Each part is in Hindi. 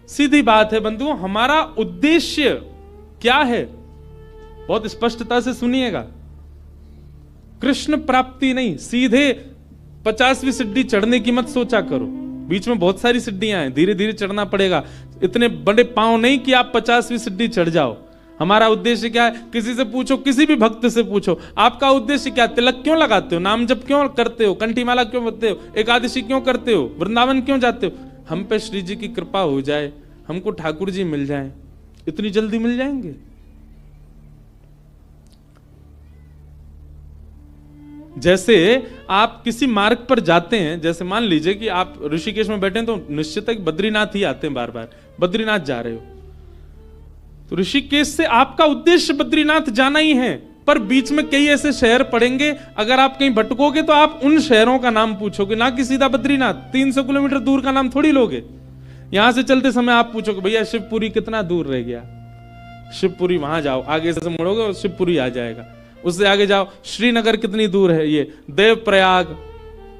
सीधी बात है बंधुओं, हमारा उद्देश्य क्या है? बहुत स्पष्टता से सुनिएगा। कृष्ण प्राप्ति नहीं, सीधे 50वीं सीढ़ी चढ़ने की मत सोचा करो। बीच में बहुत सारी सीढ़ियां हैं, धीरे धीरे चढ़ना पड़ेगा। इतने बड़े पांव नहीं कि आप 50वीं सीढ़ी चढ़ जाओ। हमारा उद्देश्य क्या है? किसी से पूछो, किसी भी भक्त से पूछो, आपका उद्देश्य क्या? तिलक क्यों लगाते हो? नाम जप क्यों करते हो? कंठीमाला क्यों करते हो? एकादशी क्यों करते हो? वृंदावन क्यों जाते हो? हम पे श्री जी की कृपा हो जाए, हमको ठाकुर जी मिल जाए। इतनी जल्दी मिल जाएंगे? जैसे आप किसी मार्ग पर जाते हैं, जैसे मान लीजिए कि आप ऋषिकेश में बैठे हैं, तो निश्चित है कि बद्रीनाथ ही आते हैं बार बार। बद्रीनाथ जा रहे हो तो ऋषिकेश से आपका उद्देश्य बद्रीनाथ जाना ही है, पर बीच में कई ऐसे शहर पड़ेंगे, अगर आप कहीं भटकोगे तो आप उन शहरों का नाम पूछोगे, ना कि सीधा बद्रीनाथ। 300 किलोमीटर दूर का नाम थोड़ी लोगे। यहां से चलते समय आप पूछोगे भैया शिवपुरी कितना दूर रह गया? शिवपुरी वहां जाओ, आगे से मुड़ोगे और शिवपुरी आ जाएगा। उससे आगे जाओ, श्रीनगर कितनी दूर है? ये देवप्रयाग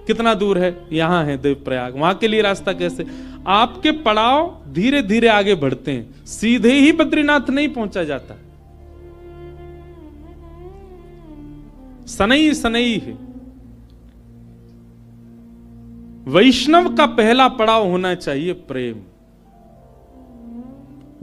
कितना दूर है? यहां है देवप्रयाग। वहां के लिए रास्ता कैसे? आपके पड़ाव धीरे धीरे आगे बढ़ते हैं, सीधे ही बद्रीनाथ नहीं पहुंचा जाता। सनई सनई है। वैष्णव का पहला पड़ाव होना चाहिए प्रेम।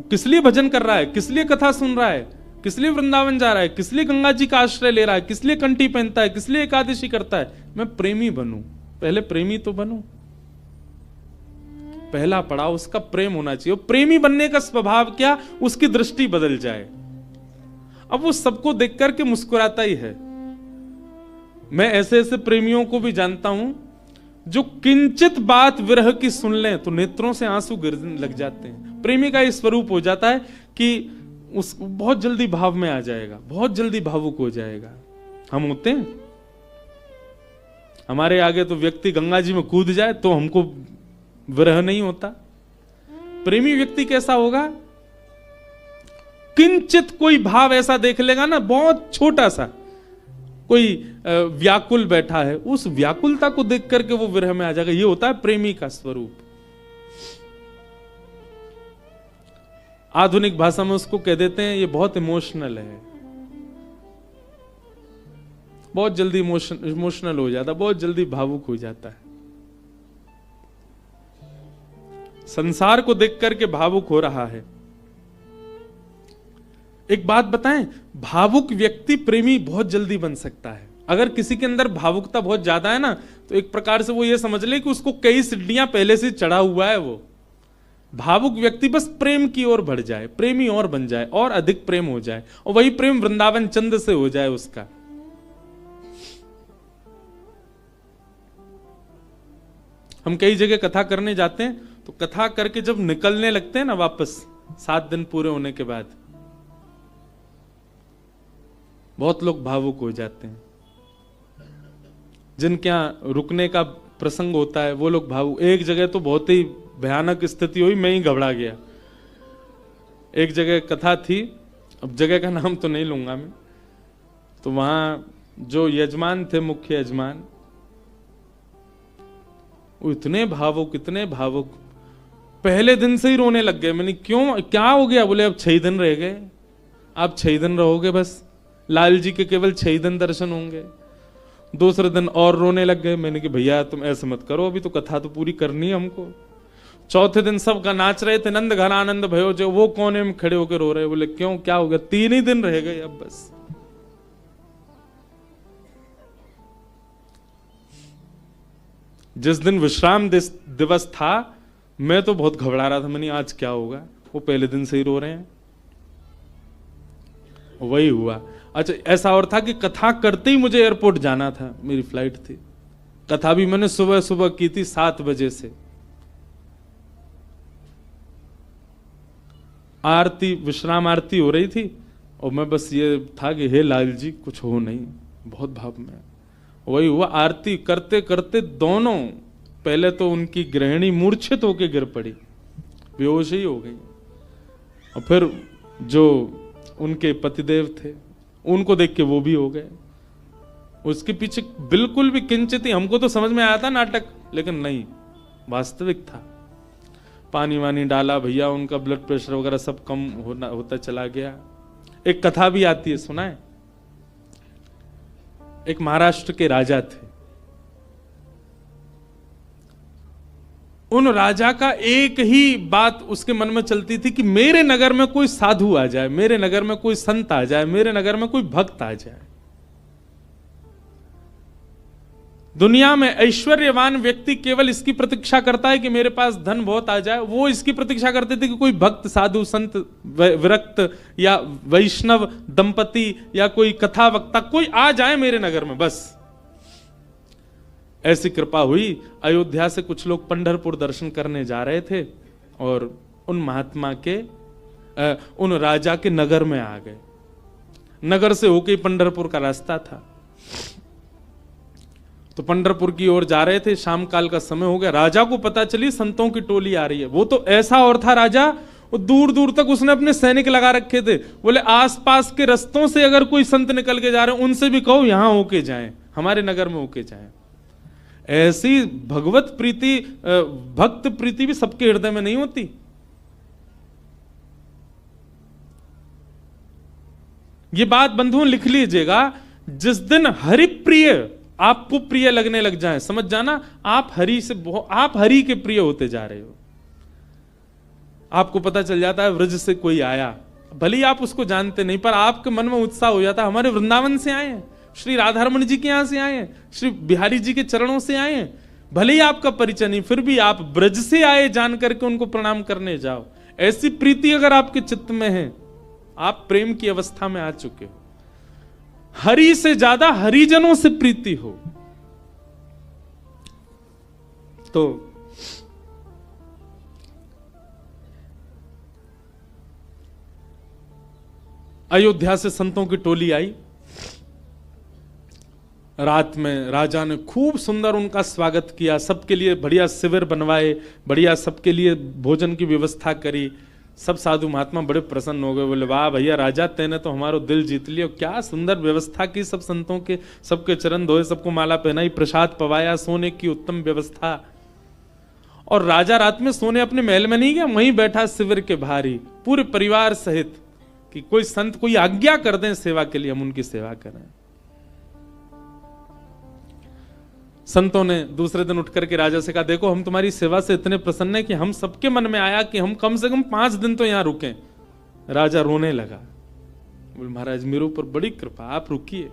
किस लिए भजन कर रहा है? किस लिए कथा सुन रहा है? किस लिए वृंदावन जा रहा है? किस लिए गंगा जी का आश्रय ले रहा है? किस लिए कंठी पहनता है? किस लिए एकादशी करता है? मैं प्रेमी बनूं। पहले प्रेमी तो बनूं। पहला पड़ाव उसका प्रेम होना चाहिए। प्रेमी बनने का स्वभाव क्या? उसकी दृष्टि बदल जाए। अब वो सबको देख करके मुस्कुराता ही है। मैं ऐसे ऐसे प्रेमियों को भी जानता हूं जो किंचित बात विरह की सुन लें तो नेत्रों से आंसू गिरने लग जाते हैं। प्रेमी का इस स्वरूप हो जाता है कि उस बहुत जल्दी भाव में आ जाएगा, बहुत जल्दी भावुक हो जाएगा। हम होते हैं, हमारे आगे तो व्यक्ति गंगा जी में कूद जाए तो हमको विरह नहीं होता। प्रेमी व्यक्ति कैसा होगा? किंचित कोई भाव ऐसा देख लेगा ना, बहुत छोटा सा, कोई व्याकुल बैठा है, उस व्याकुलता को देख करके वो विरह में आ जाएगा। ये होता है प्रेमी का स्वरूप। आधुनिक भाषा में उसको कह देते हैं ये बहुत इमोशनल है, बहुत जल्दी इमोशनल हो जाता, बहुत जल्दी भावुक हो जाता है। संसार को देख करके भावुक हो रहा है। एक बात बताएं, भावुक व्यक्ति प्रेमी बहुत जल्दी बन सकता है। अगर किसी के अंदर भावुकता बहुत ज्यादा है ना, तो एक प्रकार से वो ये समझ ले कि उसको कई सीढ़ियां पहले से चढ़ा हुआ है। वो भावुक व्यक्ति बस प्रेम की ओर बढ़ जाए, प्रेमी और बन जाए, और अधिक प्रेम हो जाए, और वही प्रेम वृंदावन चंद से हो जाए उसका। हम कई जगह कथा करने जाते हैं, तो कथा करके जब निकलने लगते हैं ना वापस, 7 दिन पूरे होने के बाद, बहुत लोग भावुक हो जाते हैं। जिनके यहां रुकने का प्रसंग होता है वो लोग भावुक। एक जगह तो बहुत ही भयानक स्थिति हुई, मैं ही घबरा गया। एक जगह कथा थी, अब जगह का नाम तो नहीं लूंगा मैं, तो वहां जो यजमान थे, मुख्य यजमान, वो इतने भावुक, इतने भावुक, पहले दिन से ही रोने लग गए। मैंने क्यों, क्या हो गया? बोले अब 6 दिन रह गए, आप 6 दिन रहोगे, बस लाल जी के केवल 6 दिन दर्शन होंगे। दूसरे दिन और रोने लग गए। मैंने कि भैया तुम ऐसे मत करो, अभी तो कथा तो पूरी करनी है हमको। चौथे दिन सब का नाच रहे थे, नंद घन आनंद भयो जो, वो कोने में खड़े होकर रो रहे। बोले क्यों, क्या हो गया? 3 ही दिन रह गए अब बस। जिस दिन विश्राम दिवस था, मैं तो बहुत घबरा रहा था। मैंने आज क्या होगा, वो पहले दिन से ही रो रहे हैं। वही हुआ। अच्छा, ऐसा और था कि कथा करते ही मुझे एयरपोर्ट जाना था, मेरी फ्लाइट थी। कथा भी मैंने सुबह सुबह की थी 7 बजे से। आरती, विश्राम आरती हो रही थी, और मैं बस ये था कि हे लाल जी कुछ हो नहीं, बहुत भाव में। वही हुआ। आरती करते करते दोनों, पहले तो उनकी गृहिणी मूर्छित होकर गिर पड़ी, बेहोश ही हो गई, और फिर जो उनके पतिदेव थे उनको देख के वो भी हो गए। उसके पीछे बिल्कुल भी किंचित ही, हमको तो समझ में आया था नाटक, लेकिन नहीं, वास्तविक था। पानी वानी डाला भैया, उनका ब्लड प्रेशर वगैरह सब कम होता चला गया। एक कथा भी आती है, सुना है? एक महाराष्ट्र के राजा थे। उन राजा का एक ही बात उसके मन में चलती थी कि मेरे नगर में कोई साधु आ जाए, मेरे नगर में कोई संत आ जाए, मेरे नगर में कोई भक्त आ जाए। दुनिया में ऐश्वर्यवान व्यक्ति केवल इसकी प्रतीक्षा करता है कि मेरे पास धन बहुत आ जाए। वो इसकी प्रतीक्षा करते थे कि कोई भक्त, साधु, संत, विरक्त या वैष्णव दंपति या कोई कथा वक्ता कोई आ जाए मेरे नगर में, बस। ऐसी कृपा हुई। अयोध्या से कुछ लोग पंढरपुर दर्शन करने जा रहे थे और उन महात्मा के उन राजा के नगर में आ गए। नगर से होके पंढरपुर का रास्ता था, तो पंढरपुर की ओर जा रहे थे। शाम काल का समय हो गया। राजा को पता चली संतों की टोली आ रही है। वो तो ऐसा और था राजा, वो दूर दूर तक उसने अपने सैनिक लगा रखे थे। बोले आसपास के रस्तों से अगर कोई संत निकल के जा रहे हैं उनसे भी कहो यहां होके जाएं, हमारे नगर में होके जाएं। ऐसी भगवत प्रीति, भक्त प्रीति भी सबके हृदय में नहीं होती। ये बात बंधुओं लिख लीजिएगा, जिस दिन हरिप्रिय आपको प्रिय लगने लग जाए, समझ जाना आप हरि के प्रिय होते जा रहे हो। आपको पता चल जाता है व्रज से कोई आया, भले ही आप उसको जानते नहीं, पर आपके मन में उत्साह हो जाता है हमारे वृंदावन से आए हैं, श्री राधारमण जी के यहां से आए हैं, श्री बिहारी जी के चरणों से आए हैं। भले ही आपका परिचय नहीं, फिर भी आप ब्रज से आए जान करके उनको प्रणाम करने जाओ। ऐसी प्रीति अगर आपके चित्त में है, आप प्रेम की अवस्था में आ चुके हो। हरि से ज्यादा हरिजनों से प्रीति हो तो अयोध्या से संतों की टोली आई। रात में राजा ने खूब सुंदर उनका स्वागत किया, सबके लिए बढ़िया शिविर बनवाए, बढ़िया सबके लिए भोजन की व्यवस्था करी। सब साधु महात्मा बड़े प्रसन्न हो गए, बोले वाह भैया राजा, तेने तो हमारो दिल जीत लिया, क्या सुंदर व्यवस्था की, सब संतों के सबके चरण धोए, सबको माला पहनाई, प्रसाद पवाया, सोने की उत्तम व्यवस्था। और राजा रात में सोने अपने महल में नहीं गया, वहीं बैठा शिविर के बाहर ही पूरे परिवार सहित, कि कोई संत कोई आज्ञा कर दें सेवा के लिए, हम उनकी सेवा करें। संतों ने दूसरे दिन उठ करके राजा से कहा, देखो हम तुम्हारी सेवा से इतने प्रसन्न हैं कि हम सबके मन में आया कि हम कम से कम 5 दिन तो यहां रुकें। राजा रोने लगा, बोले महाराज मेरे ऊपर बड़ी कृपा, आप रुकिए।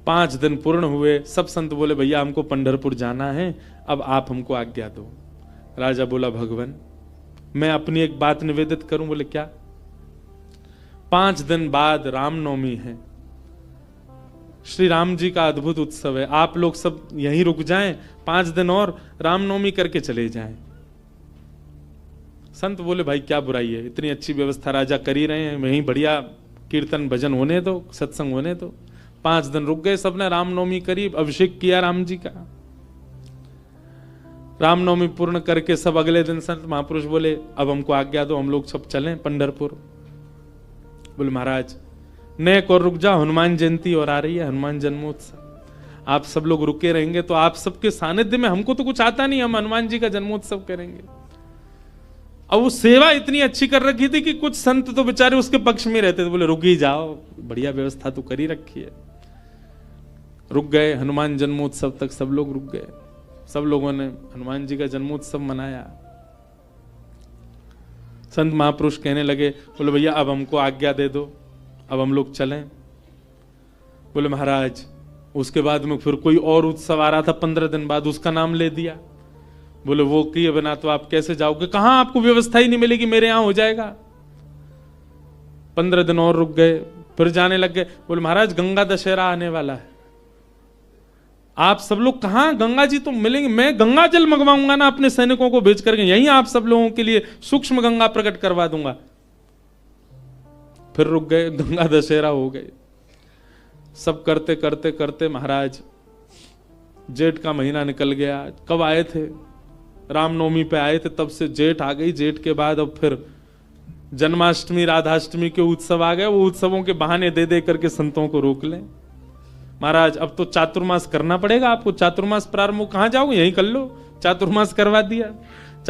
5 दिन पूर्ण हुए। सब संत बोले भैया हमको पंढरपुर जाना है, अब आप हमको आज्ञा दो। राजा बोला भगवान मैं अपनी एक बात निवेदित करूं। बोले क्या? 5 दिन बाद रामनवमी है, श्री राम जी का अद्भुत उत्सव है, आप लोग सब यहीं रुक जाएं, 5 दिन और रामनवमी करके चले जाएं। संत बोले भाई क्या बुराई है, इतनी अच्छी व्यवस्था राजा कर ही रहे हैं, वहीं बढ़िया कीर्तन भजन होने दो, सत्संग होने दो। 5 दिन रुक गए, सबने रामनवमी करी, अभिषेक किया राम जी का। रामनवमी पूर्ण करके सब अगले दिन संत महापुरुष बोले अब हमको आज्ञा दो, हम लोग सब चलें पंढरपुर। बोले महाराज नेक और रुक जाओ, हनुमान जयंती और आ रही है, हनुमान जन्मोत्सव, आप सब लोग रुके रहेंगे तो आप सबके सानिध्य में, हमको तो कुछ आता नहीं, हम हनुमान जी का जन्मोत्सव करेंगे। अब वो सेवा इतनी अच्छी कर रखी थी कि कुछ संत तो बेचारे उसके पक्ष में रहते थे, बोले रुक ही जाओ, बढ़िया व्यवस्था तो कर ही रखी है। रुक गए, हनुमान जन्मोत्सव तक सब लोग रुक गए, सब लोगों ने हनुमान जी का जन्मोत्सव मनाया। संत महापुरुष कहने लगे, बोले भैया अब हमको आज्ञा दे दो, अब हम लोग चलें। बोले महाराज उसके बाद में फिर कोई और उत्सव आ रहा था 15 दिन बाद, उसका नाम ले दिया। बोले वो किए बिना तो आप कैसे जाओगे, कहां आपको व्यवस्था ही नहीं मिलेगी, मेरे यहां हो जाएगा। 15 दिन और रुक गए, फिर जाने लग गए। बोले महाराज गंगा दशहरा आने वाला है, आप सब लोग कहां, गंगा जी तो मिलेंगे, मैं गंगा जल मंगवाऊंगा ना अपने सैनिकों को भेज करके, यहीं आप सब लोगों के लिए सूक्ष्म गंगा प्रकट करवा दूंगा। फिर रुक गए, गंगा दशहरा हो गए। सब करते करते करते महाराज जेठ का महीना निकल गया। कब आए थे? रामनवमी पे आए थे, तब से जेठ आ गई। जेठ के बाद अब फिर जन्माष्टमी राधाष्टमी के उत्सव आ गए। वो उत्सवों के बहाने दे दे करके संतों को रोक लें। महाराज अब तो चातुर्मास करना पड़ेगा आपको, चातुर्मास प्रारंभ, कहां जाओगे, यहीं कर लो। चातुर्मास करवा दिया।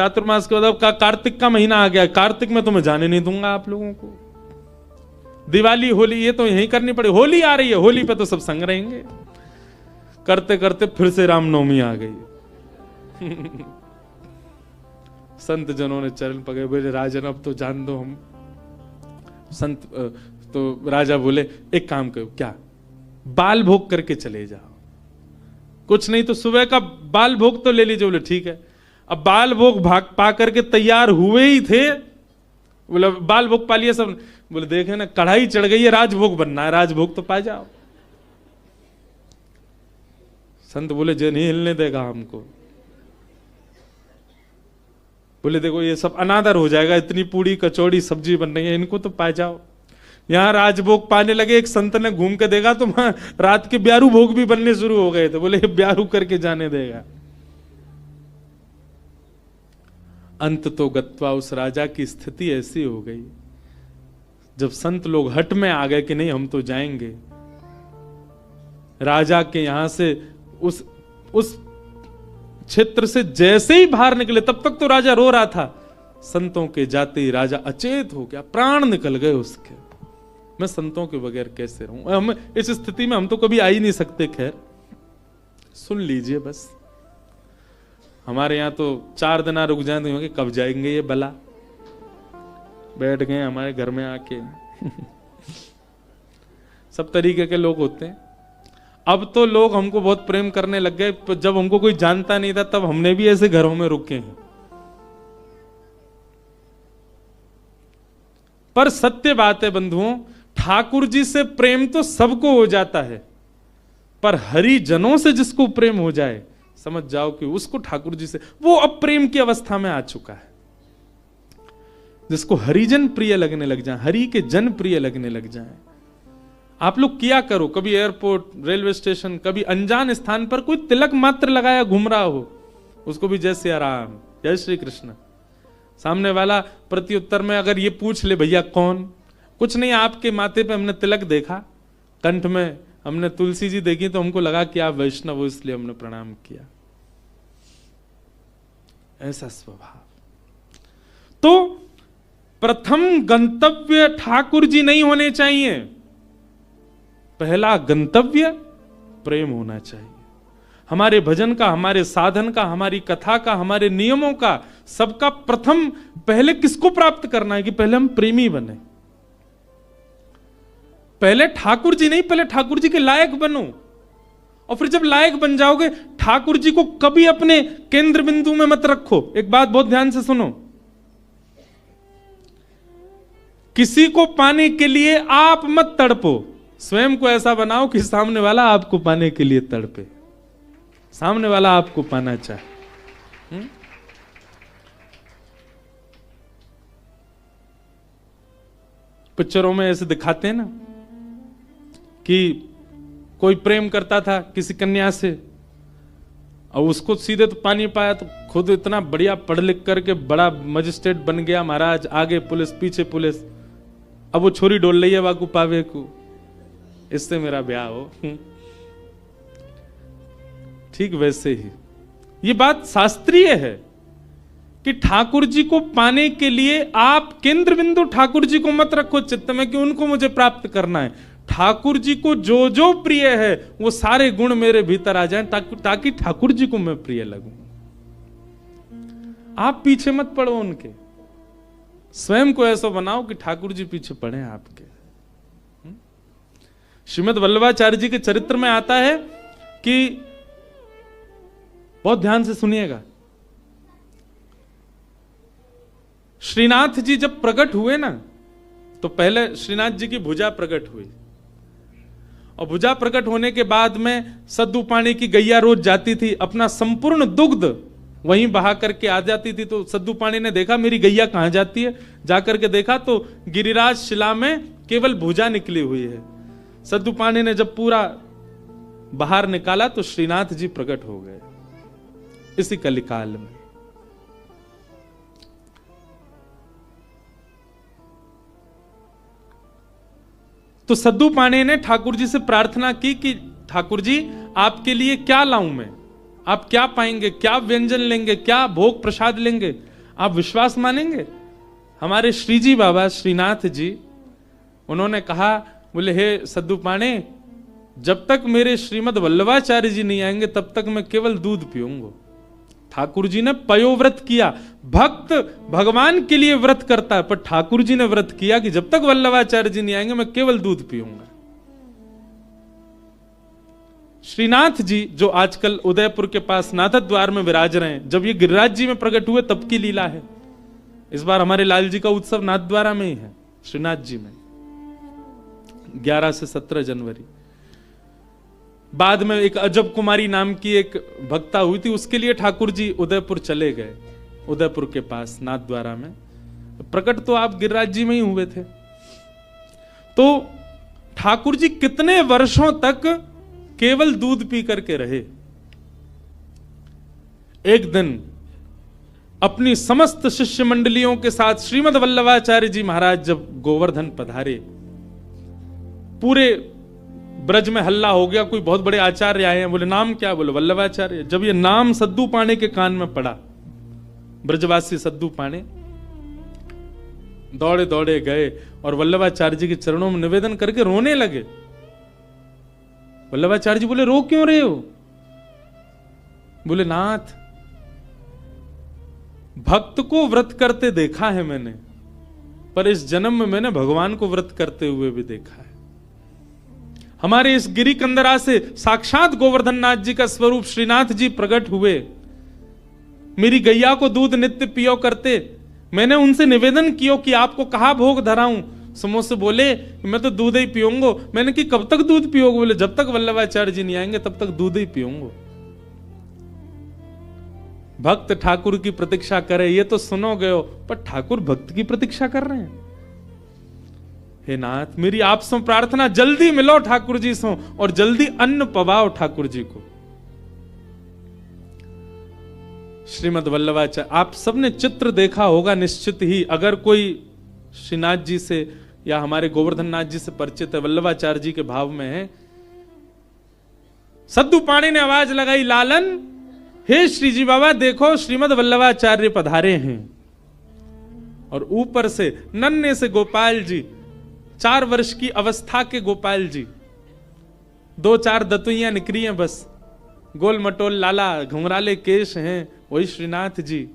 चातुर्मास के बाद अब कार्तिक का महीना आ गया, कार्तिक में तो मैं जाने नहीं दूंगा आप लोगों को। दिवाली होली ये तो यही करनी पड़ेगी, होली आ रही है, होली पे तो सब संग रहेंगे। करते करते फिर से रामनवमी आ गई। संत जनों ने चरण पकड़े, बोले राजन अब तो जान दो हम। संत तो राजा बोले एक काम करो, क्या बाल भोग करके चले जाओ, कुछ नहीं तो सुबह का बाल भोग तो ले लीजिए। बोले ठीक है। अब बाल भोग भाग पा करके तैयार हुए ही थे, बोले बाल भोग पा लिया सब। बोले देखे ना कढ़ाई चढ़ गई है, राजभोग बनना है, राजभोग तो पा जाओ। संत बोले जे नहीं हिलने देगा हमको। बोले देखो ये सब अनादर हो जाएगा, इतनी पूड़ी कचौड़ी सब्जी बन रही है, इनको तो पा जाओ। यहां राजभोग पाने लगे, एक संत ने घूम के देखा तो वहां रात के ब्यारू भोग भी बनने शुरू हो गए थे। बोले ब्यारू करके जाने देगा। अंत तो गत्वा उस राजा की स्थिति ऐसी हो गई, जब संत लोग हट में आ गए कि नहीं हम तो जाएंगे, राजा के यहां से उस क्षेत्र से जैसे ही बाहर निकले, तब तक तो राजा रो रहा था, संतों के जाते ही राजा अचेत हो गया, प्राण निकल गए उसके। मैं संतों के बगैर कैसे रहूं, हम इस स्थिति में हम तो कभी आ ही नहीं सकते। खैर सुन लीजिए, बस हमारे यहां तो 4 दिन रुक जाए तो कब जाएंगे ये बला, बैठ गए हमारे घर में आके। सब तरीके के लोग होते हैं। अब तो लोग हमको बहुत प्रेम करने लग गए, जब हमको कोई जानता नहीं था तब हमने भी ऐसे घरों में रुके हैं। पर सत्य बात है बंधुओं, ठाकुर जी से प्रेम तो सबको हो जाता है, पर हरिजनों से जिसको प्रेम हो जाए, समझ जाओ कि उसको ठाकुर जी से, वो अब प्रेम की अवस्था में आ चुका है। जिसको हरिजन प्रिय लगने लग जाए, हरि के जन प्रिय लगने लग जाए। आप लोग किया करो, कभी एयरपोर्ट, रेलवे स्टेशन, कभी अनजान स्थान पर कोई तिलक मात्र लगाया घूम रहा हो, उसको भी जय सिया राम, जय श्री कृष्ण। सामने वाला प्रत्युत्तर में अगर ये पूछ ले भैया कौन, कुछ नहीं आपके माथे पे हमने तिलक देखा, कंठ में हमने तुलसी जी देखी तो हमको लगा कि आप वैष्णव हो इसलिए हमने प्रणाम किया। ऐसा स्वभाव। तो प्रथम गंतव्य ठाकुर जी नहीं होने चाहिए, पहला गंतव्य प्रेम होना चाहिए। हमारे भजन का, हमारे साधन का, हमारी कथा का, हमारे नियमों का, सबका प्रथम पहले किसको प्राप्त करना है कि पहले हम प्रेमी बने। पहले ठाकुर जी नहीं, पहले ठाकुर जी के लायक बनो, और फिर जब लायक बन जाओगे, ठाकुर जी को कभी अपने केंद्र बिंदु में मत रखो। एक बात बहुत ध्यान से सुनो, किसी को पाने के लिए आप मत तड़पो, स्वयं को ऐसा बनाओ कि सामने वाला आपको पाने के लिए तड़पे, सामने वाला आपको पाना चाहे। पिक्चरों में ऐसे दिखाते हैं ना कि कोई प्रेम करता था किसी कन्या से, और उसको सीधे तो पानी पाया, तो खुद इतना बढ़िया पढ़ लिख करके बड़ा मजिस्ट्रेट बन गया महाराज, आगे पुलिस पीछे पुलिस, अब वो छोरी डोल रही है वाकू पावे को, इससे मेरा ब्याह हो। ठीक वैसे ही ये बात शास्त्रीय है कि ठाकुर जी को पाने के लिए आप केंद्र बिंदु ठाकुर जी को मत रखो चित्त में कि उनको मुझे प्राप्त करना है। ठाकुर जी को जो जो प्रिय है वो सारे गुण मेरे भीतर आ जाएं, ताकि ठाकुर जी को मैं प्रिय लगूं। आप पीछे मत पड़ो उनके, स्वयं को ऐसा बनाओ कि ठाकुर जी पीछे पड़े आपके। श्रीमद् वल्लभाचार्य जी के चरित्र में आता है कि, बहुत ध्यान से सुनिएगा, श्रीनाथ जी जब प्रकट हुए ना, तो पहले श्रीनाथ जी की भुजा प्रकट हुई, और भुजा प्रकट होने के बाद में सद्दू पानी की गैया रोज जाती थी, अपना संपूर्ण दुग्ध वहीं बहा करके आ जाती थी। तो सद्दू पानी ने देखा मेरी गैया कहां जाती है, जाकर के देखा तो गिरिराज शिला में केवल भुजा निकली हुई है। सद्दू पानी ने जब पूरा बाहर निकाला तो श्रीनाथ जी प्रकट हो गए इसी कलिकाल में। तो सद्दू पानी ने ठाकुर जी से प्रार्थना की कि ठाकुर जी आपके लिए क्या लाऊं मैं, आप क्या पाएंगे, क्या व्यंजन लेंगे, क्या भोग प्रसाद लेंगे। आप विश्वास मानेंगे? हमारे श्रीजी बाबा श्रीनाथ जी, उन्होंने कहा, बोले हे सद्दू पाणे, जब तक मेरे श्रीमद वल्लभाचार्य जी नहीं आएंगे तब तक मैं केवल दूध पीऊंगा। ठाकुर जी ने पयोव्रत किया। भक्त भगवान के लिए व्रत करता है, पर ठाकुर जी ने व्रत किया कि जब तक वल्लभाचार्य जी नहीं आएंगे मैं केवल दूध पीऊंगा। श्रीनाथ जी जो आजकल उदयपुर के पास नाथद द्वार में विराज रहे हैं, जब ये गिरिराज जी में प्रकट हुए तब की लीला है। इस बार हमारे लाल जी का उत्सव नाथ द्वारा में ही है, श्रीनाथ जी में, 11 से 17 जनवरी। बाद में एक अजब कुमारी नाम की एक भक्ता हुई थी, उसके लिए ठाकुर जी उदयपुर चले गए, उदयपुर के पास नाथ द्वारा में। प्रकट तो आप गिरिराज जी में ही हुए थे। तो ठाकुर जी कितने वर्षों तक केवल दूध पी करके रहे। एक दिन अपनी समस्त शिष्य मंडलियों के साथ श्रीमद वल्लभाचार्य जी महाराज जब गोवर्धन पधारे, पूरे ब्रज में हल्ला हो गया, कोई बहुत बड़े आचार्य आए हैं। बोले नाम क्या? बोले वल्लभाचार्य। जब ये नाम सद्दू पाणे के कान में पड़ा, ब्रजवासी सद्दू पाणे दौड़े दौड़े गए और वल्लभाचार्य जी के चरणों में निवेदन करके रोने लगे। वल्लभाचार्य जी बोले रो क्यों रहे हो? बोले नाथ, भक्त को व्रत करते देखा है मैंने, पर इस जन्म में मैंने भगवान को व्रत करते हुए भी देखा है। हमारे इस गिरी कंदरा से साक्षात गोवर्धन नाथ जी का स्वरूप श्रीनाथ जी प्रकट हुए। मेरी गैया को दूध नित्य पियो करते, मैंने उनसे निवेदन किया कि आपको कहा भोग धराऊं। समोह से बोले मैं तो दूध ही पीऊंगा। मैंने कि कब तक दूध पियोगे? बोले जब तक वल्लभाचार्य जी नहीं आएंगे तब तक दूध ही पीऊंगा। भक्त ठाकुर की प्रतीक्षा करे, ये तो सुनोगे हो, पर ठाकुर भक्त की प्रतीक्षा कर रहे हैं। हे नाथ, मेरी आप से प्रार्थना, जल्दी मिलो ठाकुर जी से और जल्दी अन्न पवाओ ठाकुर जी को। श्रीमद वल्लभाचार्य, आप सबने चित्र देखा होगा निश्चित ही, अगर कोई श्रीनाथ जी से या हमारे गोवर्धन नाथ जी से परिचित है, वल्लभाचार्य जी के भाव में है। सद्दू पाणे ने आवाज लगाई, लालन, हे श्री जी बाबा देखो श्रीमद वल्लभाचार्य पधारे हैं। और ऊपर से नन्हे से गोपाल जी, 4 वर्ष की अवस्था के गोपाल जी, 2-4 दतुइयां निकली हैं बस, गोल मटोल लाला, घुंघराले केश हैं, वही श्रीनाथ जी।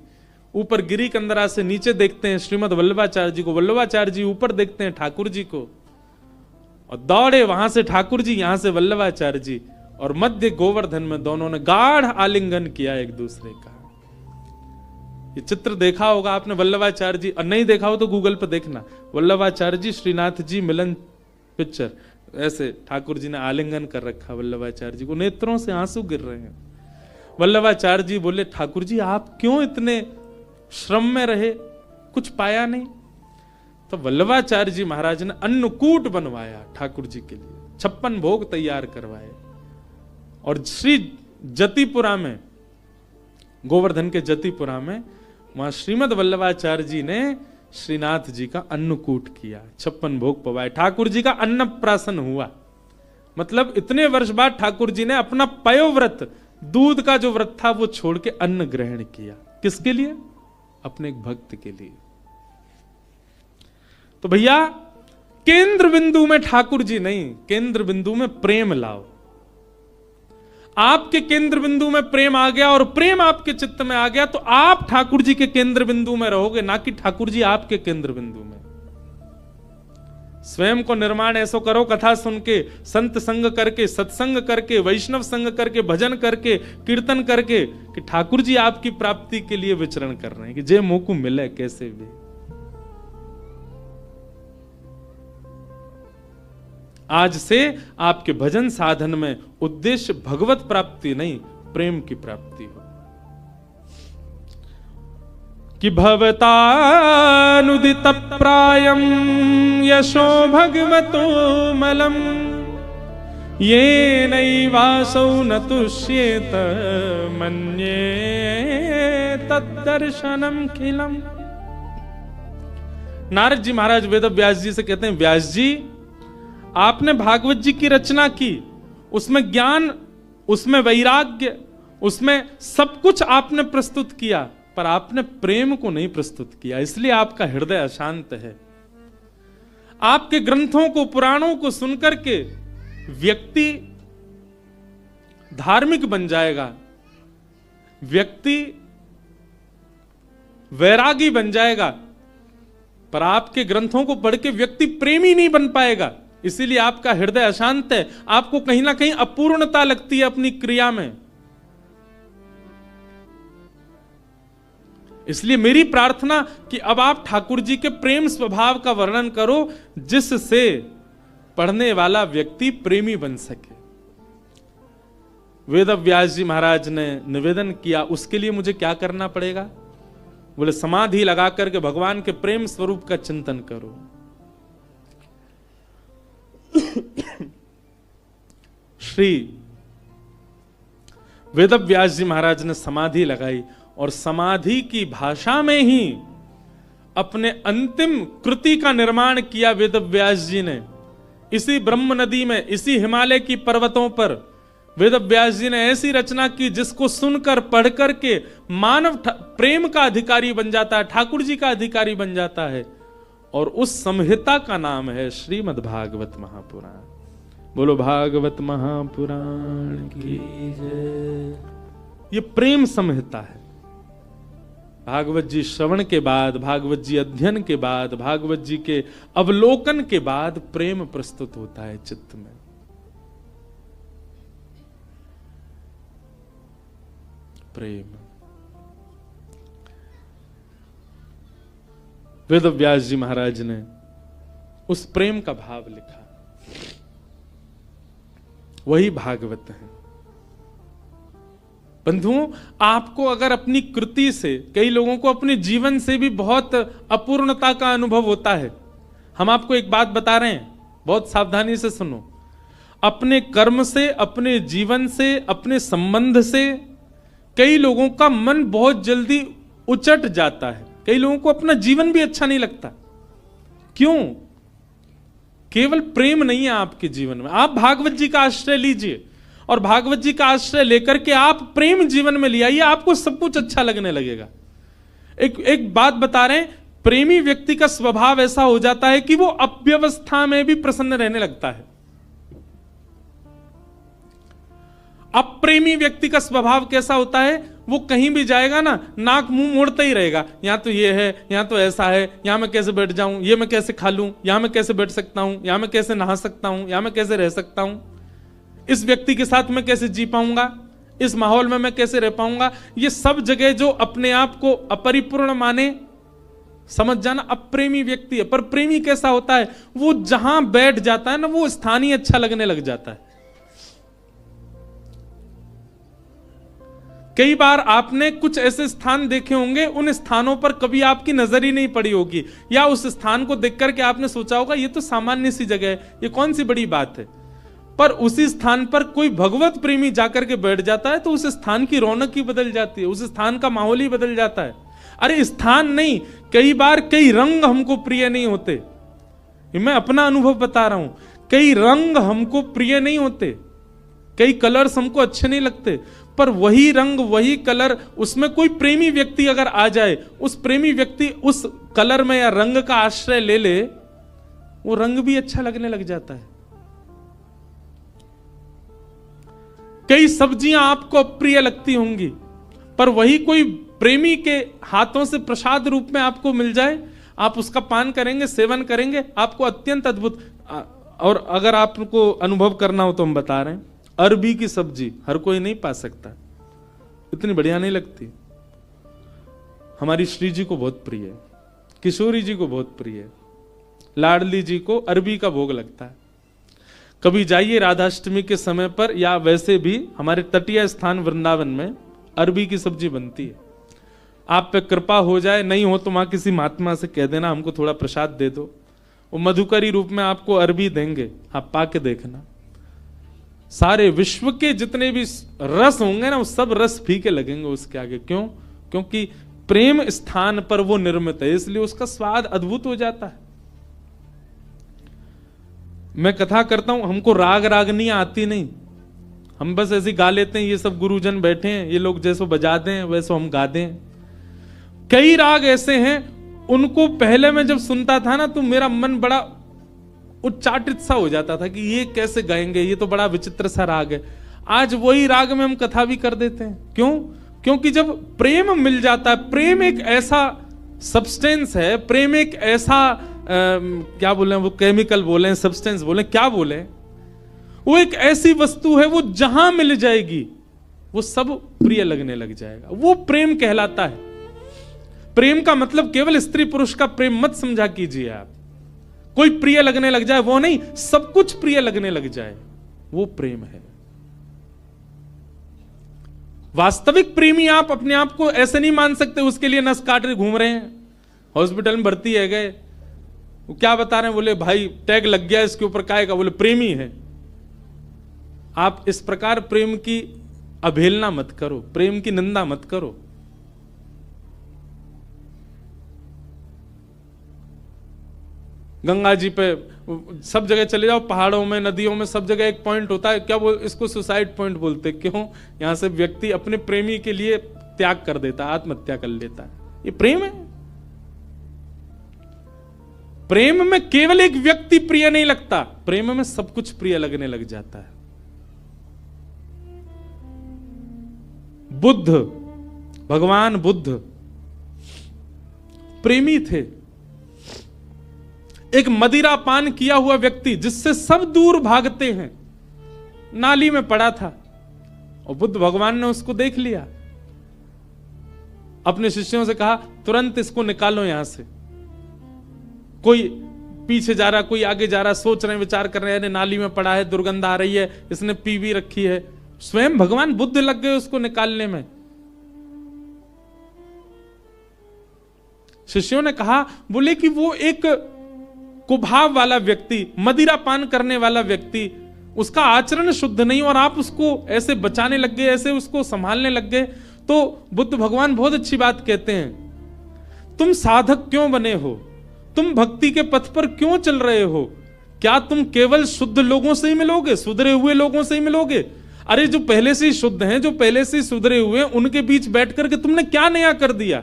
ऊपर गिरी कंदरा से नीचे देखते हैं श्रीमद वल्लभाचार्य जी को, वल्लभाचार्य जी ऊपर देखते हैं ठाकुर जी को, और दौड़े वहां से ठाकुर जी, यहां से वल्लभाचार्य जी, और मध्य गोवर्धन में दोनों ने गाढ़ आलिंगन किया एक दूसरे का। ये चित्र देखा होगा आपने वल्लभाचार्य जी, और नहीं देखा हो तो गूगल पर देखना, वल्लभाचार्य जी श्रीनाथ जी मिलन पिक्चर, ऐसे ठाकुर जी ने आलिंगन कर रखा वल्लभाचार्य जी को, नेत्रों से आंसू गिर रहे हैं। वल्लभाचार्य जी बोले ठाकुर जी आप क्यों इतने श्रम में रहे, कुछ पाया नहीं? तो वल्लभाचार्य जी महाराज ने अन्नकूट बनवाया ठाकुर जी के लिए, 56 भोग तैयार करवाए, और श्री जतिपुरा में, गोवर्धन के जतिपुरा में, वहां श्रीमद वल्लभाचार्य जी ने श्रीनाथ जी का अन्नकूट किया, 56 भोग पवाए, ठाकुर जी का अन्नप्राशन हुआ। मतलब इतने वर्ष बाद ठाकुर जी ने अपना पयोव्रत, दूध का जो व्रत था वो छोड़ के अन्न ग्रहण किया। किसके लिए? अपने एक भक्त के लिए। तो भैया केंद्र बिंदु में ठाकुर जी नहीं, केंद्र बिंदु में प्रेम लाओ। आपके केंद्र बिंदु में प्रेम आ गया और प्रेम आपके चित्त में आ गया तो आप ठाकुर जी के केंद्र बिंदु में रहोगे, ना कि ठाकुर जी आपके केंद्र बिंदु में। स्वयं को निर्माण ऐसो करो, कथा सुन के, संत संग करके, सत्संग करके, वैष्णव संग करके, भजन करके, कीर्तन करके, कि ठाकुर जी आपकी प्राप्ति के लिए विचरण कर रहे हैं, कि जे मोकू मिले कैसे भी। आज से आपके भजन साधन में उद्देश्य भगवत प्राप्ति नहीं, प्रेम की प्राप्ति हो। कि भवतानुदित प्रायम यशो भगवतो मलम ये नैवासौ न तुष्येत मन्ये तद्दर्शनम खिलम। नारद जी महाराज वेद व्यास जी से कहते हैं, व्यास जी आपने भागवत जी की रचना की, उसमें ज्ञान, उसमें वैराग्य, उसमें सब कुछ आपने प्रस्तुत किया, पर आपने प्रेम को नहीं प्रस्तुत किया, इसलिए आपका हृदय अशांत है। आपके ग्रंथों को, पुराणों को सुनकर के व्यक्ति धार्मिक बन जाएगा, व्यक्ति वैरागी बन जाएगा, पर आपके ग्रंथों को पढ़ के व्यक्ति प्रेमी नहीं बन पाएगा। इसीलिए आपका हृदय अशांत है, आपको कहीं ना कहीं अपूर्णता लगती है अपनी क्रिया में। इसलिए मेरी प्रार्थना कि अब आप ठाकुर जी के प्रेम स्वभाव का वर्णन करो, जिससे पढ़ने वाला व्यक्ति प्रेमी बन सके। वेद व्यास जी महाराज ने निवेदन किया, उसके लिए मुझे क्या करना पड़ेगा? बोले समाधि लगा करके भगवान के प्रेम स्वरूप का चिंतन करो। श्री वेद व्यास जी महाराज ने समाधि लगाई और समाधि की भाषा में ही अपने अंतिम कृति का निर्माण किया। वेद व्यास जी ने इसी ब्रह्म नदी में, इसी हिमालय की पर्वतों पर वेद व्यास जी ने ऐसी रचना की जिसको सुनकर पढ़कर के मानव प्रेम का अधिकारी बन जाता है, ठाकुर जी का अधिकारी बन जाता है। और उस संहिता का नाम है श्रीमद् भागवत महापुराण। बोलो भागवत महापुराण की जय। ये प्रेम संहिता है। भागवत जी श्रवण के बाद, भागवत जी अध्ययन के बाद, भागवत जी के अवलोकन के बाद प्रेम प्रस्तुत होता है चित्त में। प्रेम। वेद व्यास जी महाराज ने उस प्रेम का भाव लिखा, वही भागवत है। बंधुओं, आपको अगर अपनी कृति से, कई लोगों को अपने जीवन से भी बहुत अपूर्णता का अनुभव होता है। हम आपको एक बात बता रहे हैं, बहुत सावधानी से सुनो। अपने कर्म से, अपने जीवन से, अपने संबंध से कई लोगों का मन बहुत जल्दी उचट जाता है। कई लोगों को अपना जीवन भी अच्छा नहीं लगता। क्यों? केवल प्रेम नहीं है आपके जीवन में। आप भागवत जी का आश्रय लीजिए और भागवत जी का आश्रय लेकर के आप प्रेम जीवन में ले आइए, आपको सब कुछ अच्छा लगने लगेगा। एक बात बता रहे हैं, प्रेमी व्यक्ति का स्वभाव ऐसा हो जाता है कि वो अव्यवस्था में भी प्रसन्न रहने लगता है। अप्रेमी व्यक्ति का स्वभाव कैसा होता है? वो कहीं भी जाएगा ना, नाक मुंह मोड़ता ही रहेगा। यहां तो ये है, यहां तो ऐसा है, यहां मैं कैसे बैठ जाऊं, ये मैं कैसे खा लूं, यहां मैं कैसे बैठ सकता हूं, यहां मैं कैसे नहा सकता हूं, यहां मैं कैसे रह सकता हूं, इस व्यक्ति के साथ मैं कैसे जी पाऊंगा, इस माहौल में मैं कैसे रह पाऊंगा। ये सब जगह जो अपने आप को अपरिपूर्ण माने, समझ जाना, अप्रेमी व्यक्ति है। पर प्रेमी कैसा होता है? वो जहां बैठ जाता है ना, वो स्थान ही अच्छा लगने लग जाता है। कई बार आपने कुछ ऐसे स्थान देखे होंगे, उन स्थानों पर कभी आपकी नजर ही नहीं पड़ी होगी, या उस स्थान को देख करके आपने सोचा होगा ये तो सामान्य सी जगह है, ये कौन सी बड़ी बात है। पर उसी स्थान पर कोई भगवत प्रेमी जाकर के बैठ जाता है तो उस स्थान की रौनक ही बदल जाती है, उस स्थान का माहौल ही बदल जाता है। अरे स्थान नहीं, कई बार कई रंग हमको प्रिय नहीं होते। मैं अपना अनुभव बता रहा हूं, कई रंग हमको प्रिय नहीं होते, कई कलर्स हमको अच्छे नहीं लगते, पर वही रंग, वही कलर, उसमें कोई प्रेमी व्यक्ति अगर आ जाए, उस प्रेमी व्यक्ति उस कलर में या रंग का आश्रय ले ले, वो रंग भी अच्छा लगने लग जाता है। कई सब्जियां आपको अप्रिय लगती होंगी, पर वही कोई प्रेमी के हाथों से प्रसाद रूप में आपको मिल जाए, आप उसका पान करेंगे, सेवन करेंगे, आपको अत्यंत अद्भुत। और अगर आपको अनुभव करना हो तो हम बता रहे हैं, अरबी की सब्जी हर कोई नहीं पा सकता, इतनी बढ़िया नहीं लगती। हमारी श्री जी को बहुत प्रिय है, किशोरी जी को बहुत प्रिय है, लाडली जी को अरबी का भोग लगता है। कभी जाइए राधाष्टमी के समय पर, या वैसे भी हमारे तटीय स्थान वृंदावन में अरबी की सब्जी बनती है। आप पे कृपा हो जाए, नहीं हो तो वहां किसी महात्मा से कह देना हमको थोड़ा प्रसाद दे दो, वो मधुकरी रूप में आपको अरबी देंगे, आप पाके देखना। सारे विश्व के जितने भी रस होंगे ना, वो सब रस फीके लगेंगे उसके आगे। क्यों? क्योंकि प्रेम स्थान पर वो निर्मित है, इसलिए उसका स्वाद अद्भुत हो जाता है। मैं कथा करता हूं, हमको राग रागनी आती नहीं, हम बस ऐसे गा लेते हैं। ये सब गुरुजन बैठे हैं, ये लोग जैसो बजा दें वैसो हम गा दें। कई राग ऐसे हैं, उनको पहले मैं जब सुनता था ना तो मेरा मन बड़ा उच्चाटित सा हो जाता था कि ये कैसे गाएंगे, ये तो बड़ा विचित्र सा राग है। आज वही राग में हम कथा भी कर देते हैं। क्यों? क्योंकि जब प्रेम मिल जाता है, प्रेम एक ऐसा सब्सटेंस है, प्रेम एक ऐसा क्या बोले वो, केमिकल बोले, सब्सटेंस बोले, क्या बोले, वो एक ऐसी वस्तु है, वो जहां मिल जाएगी वो सब प्रिय लगने लग जाएगा। वो प्रेम कहलाता है। प्रेम का मतलब केवल स्त्री पुरुष का प्रेम मत समझा कीजिए आप। कोई प्रिय लगने लग जाए वो नहीं, सब कुछ प्रिय लगने लग जाए, वो प्रेम है। वास्तविक प्रेमी आप अपने आप को ऐसे नहीं मान सकते उसके लिए नस काट रहे घूम रहे हैं, हॉस्पिटल में भर्ती है गए, वो क्या बता रहे हैं, बोले भाई टैग लग गया इसके ऊपर, काहे का, बोले प्रेमी है। आप इस प्रकार प्रेम की अवहेलना मत करो, प्रेम की निंदा मत करो। गंगा जी पे सब जगह चले जाओ, पहाड़ों में, नदियों में, सब जगह एक पॉइंट होता है, क्या बोल, इसको सुसाइड पॉइंट बोलते। क्यों? यहां से व्यक्ति अपने प्रेमी के लिए त्याग कर देता है, आत्महत्या कर लेता है। ये प्रेम है। प्रेम में केवल एक व्यक्ति प्रिय नहीं लगता, प्रेम में सब कुछ प्रिय लगने लग जाता है। बुद्ध, भगवान बुद्ध प्रेमी थे। एक मदिरा पान किया हुआ व्यक्ति जिससे सब दूर भागते हैं, नाली में पड़ा था और बुद्ध भगवान ने उसको देख लिया, अपने शिष्यों से कहा तुरंत इसको निकालो यहां से। कोई पीछे जा रहा, कोई आगे जा रहा, सोच रहे हैं, विचार कर रहे हैं, नाली में पड़ा है, दुर्गंध आ रही है, इसने पी भी रखी है। स्वयं भगवान बुद्ध लग गए उसको निकालने में। शिष्यों ने कहा, बोले कि वो एक कुभाव वाला व्यक्ति, मदिरा पान करने वाला व्यक्ति, उसका आचरण शुद्ध नहीं और आप उसको ऐसे बचाने लग गए, ऐसे उसको संभालने लग गए। तो बुद्ध भगवान बहुत अच्छी बात कहते हैं, तुम साधक क्यों बने हो, तुम भक्ति के पथ पर क्यों चल रहे हो? क्या तुम केवल शुद्ध लोगों से ही मिलोगे, सुधरे हुए लोगों से ही मिलोगे? अरे जो पहले से ही शुद्ध हैं, जो पहले से ही सुधरे हुए हैं, उनके बीच बैठ करके तुमने क्या नया कर दिया?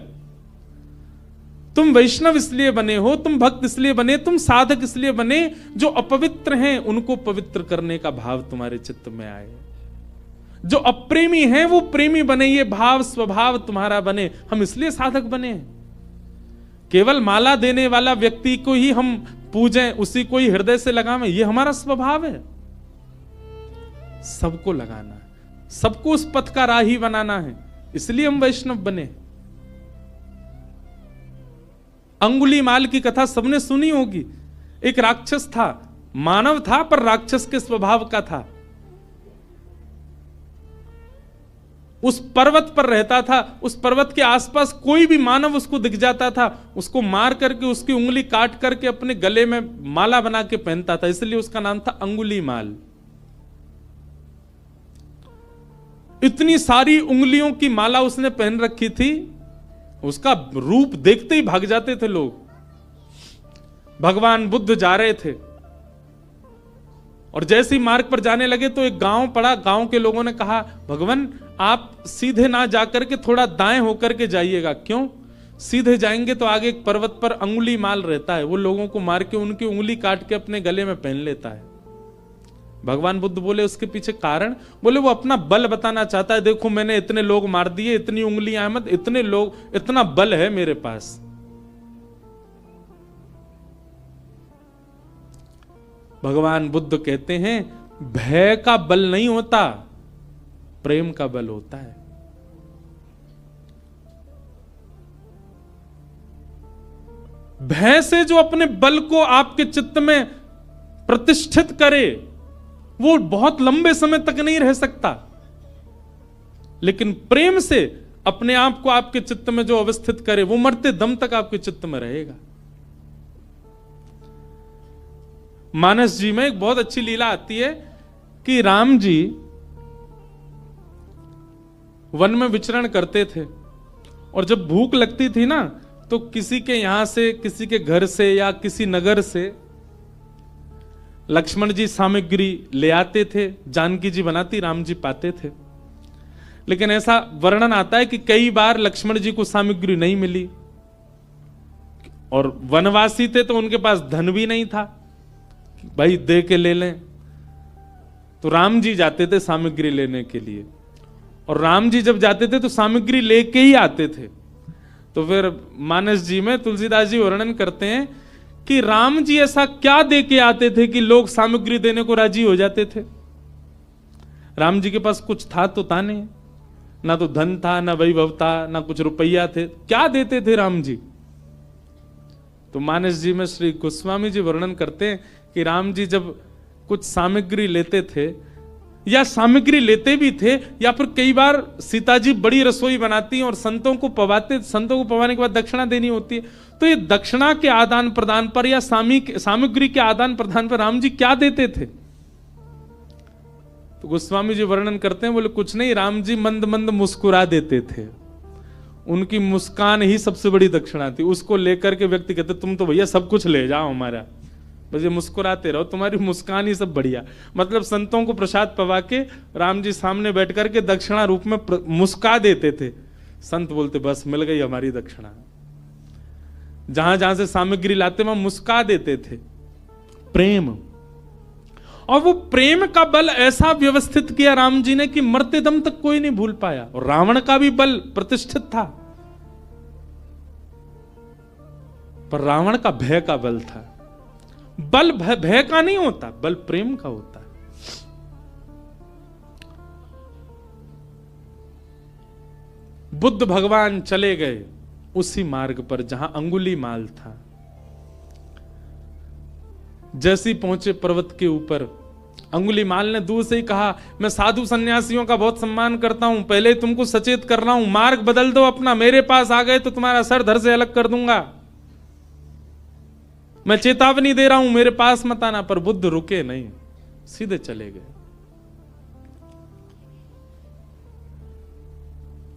तुम वैष्णव इसलिए बने हो, तुम भक्त इसलिए बने, तुम साधक इसलिए बने, जो अपवित्र हैं उनको पवित्र करने का भाव तुम्हारे चित्त में आए। जो अप्रेमी हैं वो प्रेमी बने, ये भाव स्वभाव तुम्हारा बने। हम इसलिए साधक बने। केवल माला देने वाला व्यक्ति को ही हम पूजें, उसी को ही हृदय से लगावें, ये हमारा स्वभाव है। सबको लगाना है, सबको उस पथ का राही बनाना है, इसलिए हम वैष्णव बने। अंगुलीमाल की कथा सबने सुनी होगी। एक राक्षस था, मानव था पर राक्षस के स्वभाव का था। उस पर्वत पर रहता था, उस पर्वत के आसपास कोई भी मानव उसको दिख जाता था, उसको मार करके उसकी उंगली काट करके अपने गले में माला बना के पहनता था, इसलिए उसका नाम था अंगुलीमाल। इतनी सारी उंगलियों की माला उसने पहन रखी थी, उसका रूप देखते ही भाग जाते थे लोग। भगवान बुद्ध जा रहे थे और जैसे ही मार्ग पर जाने लगे तो एक गांव पड़ा। गांव के लोगों ने कहा, भगवान आप सीधे ना जाकर के थोड़ा दाएं होकर के जाइएगा। क्यों? सीधे जाएंगे तो आगे एक पर्वत पर अंगुली माल रहता है, वो लोगों को मार के उनकी उंगली काट के अपने गले में पहन लेता है। भगवान बुद्ध बोले उसके पीछे कारण, बोले वो अपना बल बताना चाहता है, देखो मैंने इतने लोग मार दिए, इतनी उंगलियां मत, इतने लोग, इतना बल है मेरे पास। भगवान बुद्ध कहते हैं भय का बल नहीं होता, प्रेम का बल होता है। भय से जो अपने बल को आपके चित्त में प्रतिष्ठित करे वो बहुत लंबे समय तक नहीं रह सकता, लेकिन प्रेम से अपने आप को आपके चित्त में जो अवस्थित करे वो मरते दम तक आपके चित्त में रहेगा। मानस जी में एक बहुत अच्छी लीला आती है कि राम जी वन में विचरण करते थे और जब भूख लगती थी ना तो किसी के यहां से, किसी के घर से या किसी नगर से लक्ष्मण जी सामग्री ले आते थे, जानकी जी बनाती, राम जी पाते थे। लेकिन ऐसा वर्णन आता है कि कई बार लक्ष्मण जी को सामग्री नहीं मिली, और वनवासी थे तो उनके पास धन भी नहीं था, भाई दे के ले लें। तो राम जी जाते थे सामग्री लेने के लिए, और राम जी जब जाते थे तो सामग्री लेके ही आते थे। तो फिर मानस जी में तुलसीदास जी वर्णन करते हैं कि राम जी ऐसा क्या दे के आते थे कि लोग सामग्री देने को राजी हो जाते थे। राम जी के पास कुछ था तो था नहीं, ना तो धन था, ना वैभव था, ना कुछ रुपया थे, क्या देते थे राम जी। तो मानस जी में श्री गोस्वामी जी वर्णन करते हैं कि राम जी जब कुछ सामग्री लेते थे, या सामग्री लेते भी थे, या फिर कई बार सीता जी बड़ी रसोई बनाती हैं और संतों को पवाते, संतों को पवाने के बाद दक्षिणा देनी होती है, तो ये दक्षिणा के आदान प्रदान पर या सामग्री के आदान प्रदान पर राम जी क्या देते थे। तो गोस्वामी जी वर्णन करते हैं, बोले कुछ नहीं, राम जी मंद मंद मुस्कुरा देते थे, उनकी मुस्कान ही सबसे बड़ी दक्षिणा थी। उसको लेकर के व्यक्ति कहते तुम तो भैया सब कुछ ले जाओ हमारा, बस ये मुस्कुराते रहो, तुम्हारी मुस्कान ही सब बढ़िया। मतलब संतों को प्रसाद पवा के राम जी सामने बैठ करके दक्षिणा रूप में मुस्का देते थे। संत बोलते बस मिल गई हमारी दक्षिणा। जहां जहां से सामग्री लाते वहां मुस्का देते थे। प्रेम, और वो प्रेम का बल ऐसा व्यवस्थित किया राम जी ने कि मरते दम तक कोई नहीं भूल पाया। और रावण का भी बल प्रतिष्ठित था, पर रावण का भय का बल था। बल भय का नहीं होता, बल प्रेम का होता है। बुद्ध भगवान चले गए उसी मार्ग पर जहां अंगुलीमाल था। जैसे पहुंचे पर्वत के ऊपर, अंगुलीमाल ने दूर से ही कहा मैं साधु सन्यासियों का बहुत सम्मान करता हूं, पहले तुमको सचेत कर रहा हूं, मार्ग बदल दो अपना, मेरे पास आ गए तो तुम्हारा सर धड़ से अलग कर दूंगा, मैं चेतावनी दे रहा हूं, मेरे पास मत आना। पर बुद्ध रुके नहीं, सीधे चले गए।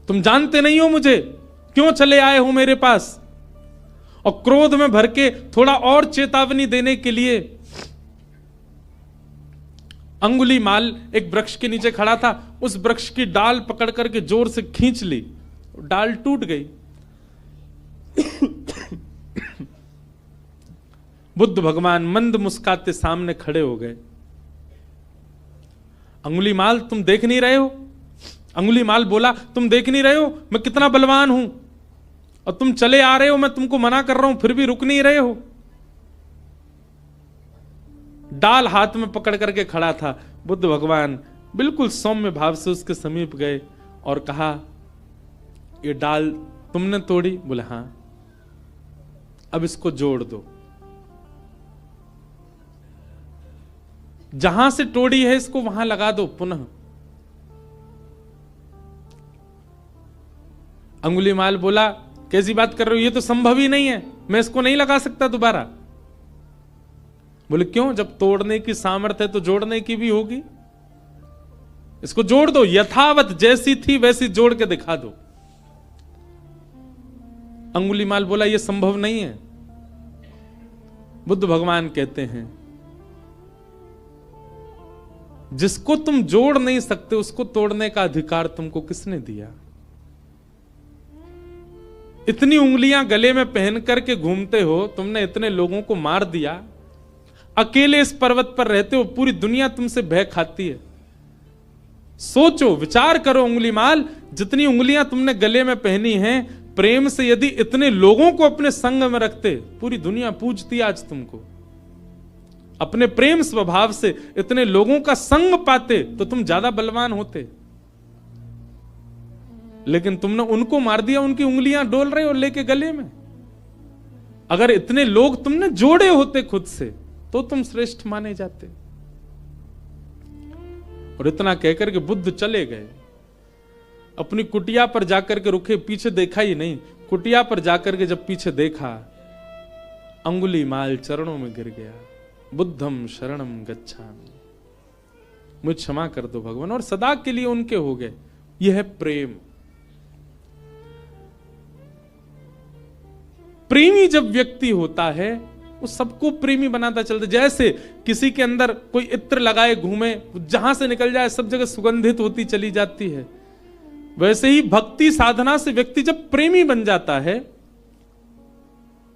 तुम जानते नहीं हो मुझे, क्यों चले आए हो मेरे पास। और क्रोध में भर के थोड़ा और चेतावनी देने के लिए अंगुलीमाल एक वृक्ष के नीचे खड़ा था, उस वृक्ष की डाल पकड़ करके जोर से खींच ली, डाल टूट गई। बुद्ध भगवान मंद मुस्काते सामने खड़े हो गए। अंगुलीमाल तुम देख नहीं रहे हो। अंगुलीमाल बोला तुम देख नहीं रहे हो मैं कितना बलवान हूं, और तुम चले आ रहे हो, मैं तुमको मना कर रहा हूं फिर भी रुक नहीं रहे हो। डाल हाथ में पकड़ करके खड़ा था। बुद्ध भगवान बिल्कुल सौम्य भाव से उसके समीप गए और कहा ये डाल तुमने तोड़ी? बोले हां। अब इसको जोड़ दो, जहां से तोड़ी है इसको वहां लगा दो पुनः। अंगुलीमाल बोला कैसी बात कर रहे हो, ये तो संभव ही नहीं है, मैं इसको नहीं लगा सकता दोबारा। बोले क्यों, जब तोड़ने की सामर्थ्य है तो जोड़ने की भी होगी, इसको जोड़ दो, यथावत जैसी थी वैसी जोड़ के दिखा दो। अंगुलीमाल बोला यह संभव नहीं है। बुद्ध भगवान कहते हैं जिसको तुम जोड़ नहीं सकते उसको तोड़ने का अधिकार तुमको किसने दिया? इतनी उंगलियां गले में पहन करके घूमते हो, तुमने इतने लोगों को मार दिया, अकेले इस पर्वत पर रहते हो, पूरी दुनिया तुमसे भय खाती है। सोचो, विचार करो अंगुलीमाल, जितनी उंगलियां तुमने गले में पहनी हैं, प्रेम से यदि इतने लोगों को अपने संग में रखते, पूरी दुनिया पूजती आज तुमको। अपने प्रेम स्वभाव से इतने लोगों का संग पाते तो तुम ज्यादा बलवान होते, लेकिन तुमने उनको मार दिया, उनकी उंगलियां डोल रहे हो लेके गले में। अगर इतने लोग तुमने जोड़े होते खुद से तो तुम श्रेष्ठ माने जाते। और इतना कहकर के बुद्ध चले गए। अपनी कुटिया पर जाकर के रुके, पीछे देखा ही नहीं। कुटिया पर जाकर के जब पीछे देखा, अंगुलीमाल चरणों में गिर गया। बुद्धम शरणम गच्छामि, मुझे क्षमा कर दो भगवान, और सदा के लिए उनके हो गए। यह है प्रेम। प्रेमी जब व्यक्ति होता है वो सबको प्रेमी बनाता चलता। जैसे किसी के अंदर कोई इत्र लगाए घूमे, जहां से निकल जाए सब जगह सुगंधित होती चली जाती है, वैसे ही भक्ति साधना से व्यक्ति जब प्रेमी बन जाता है,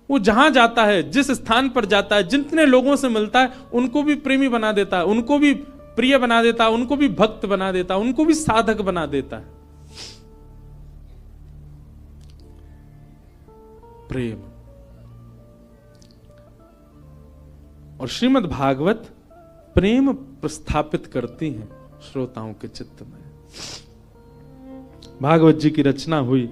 वो जहां जाता है, जिस स्थान पर जाता है, जितने लोगों से मिलता है, उनको भी प्रेमी बना देता है, उनको भी प्रिय बना देता है, उनको भी भक्त बना देता है, उनको भी साधक बना देता है। प्रेम। और श्रीमद् भागवत प्रेम प्रस्थापित करती हैं श्रोताओं के चित्त में। भागवत जी की रचना हुई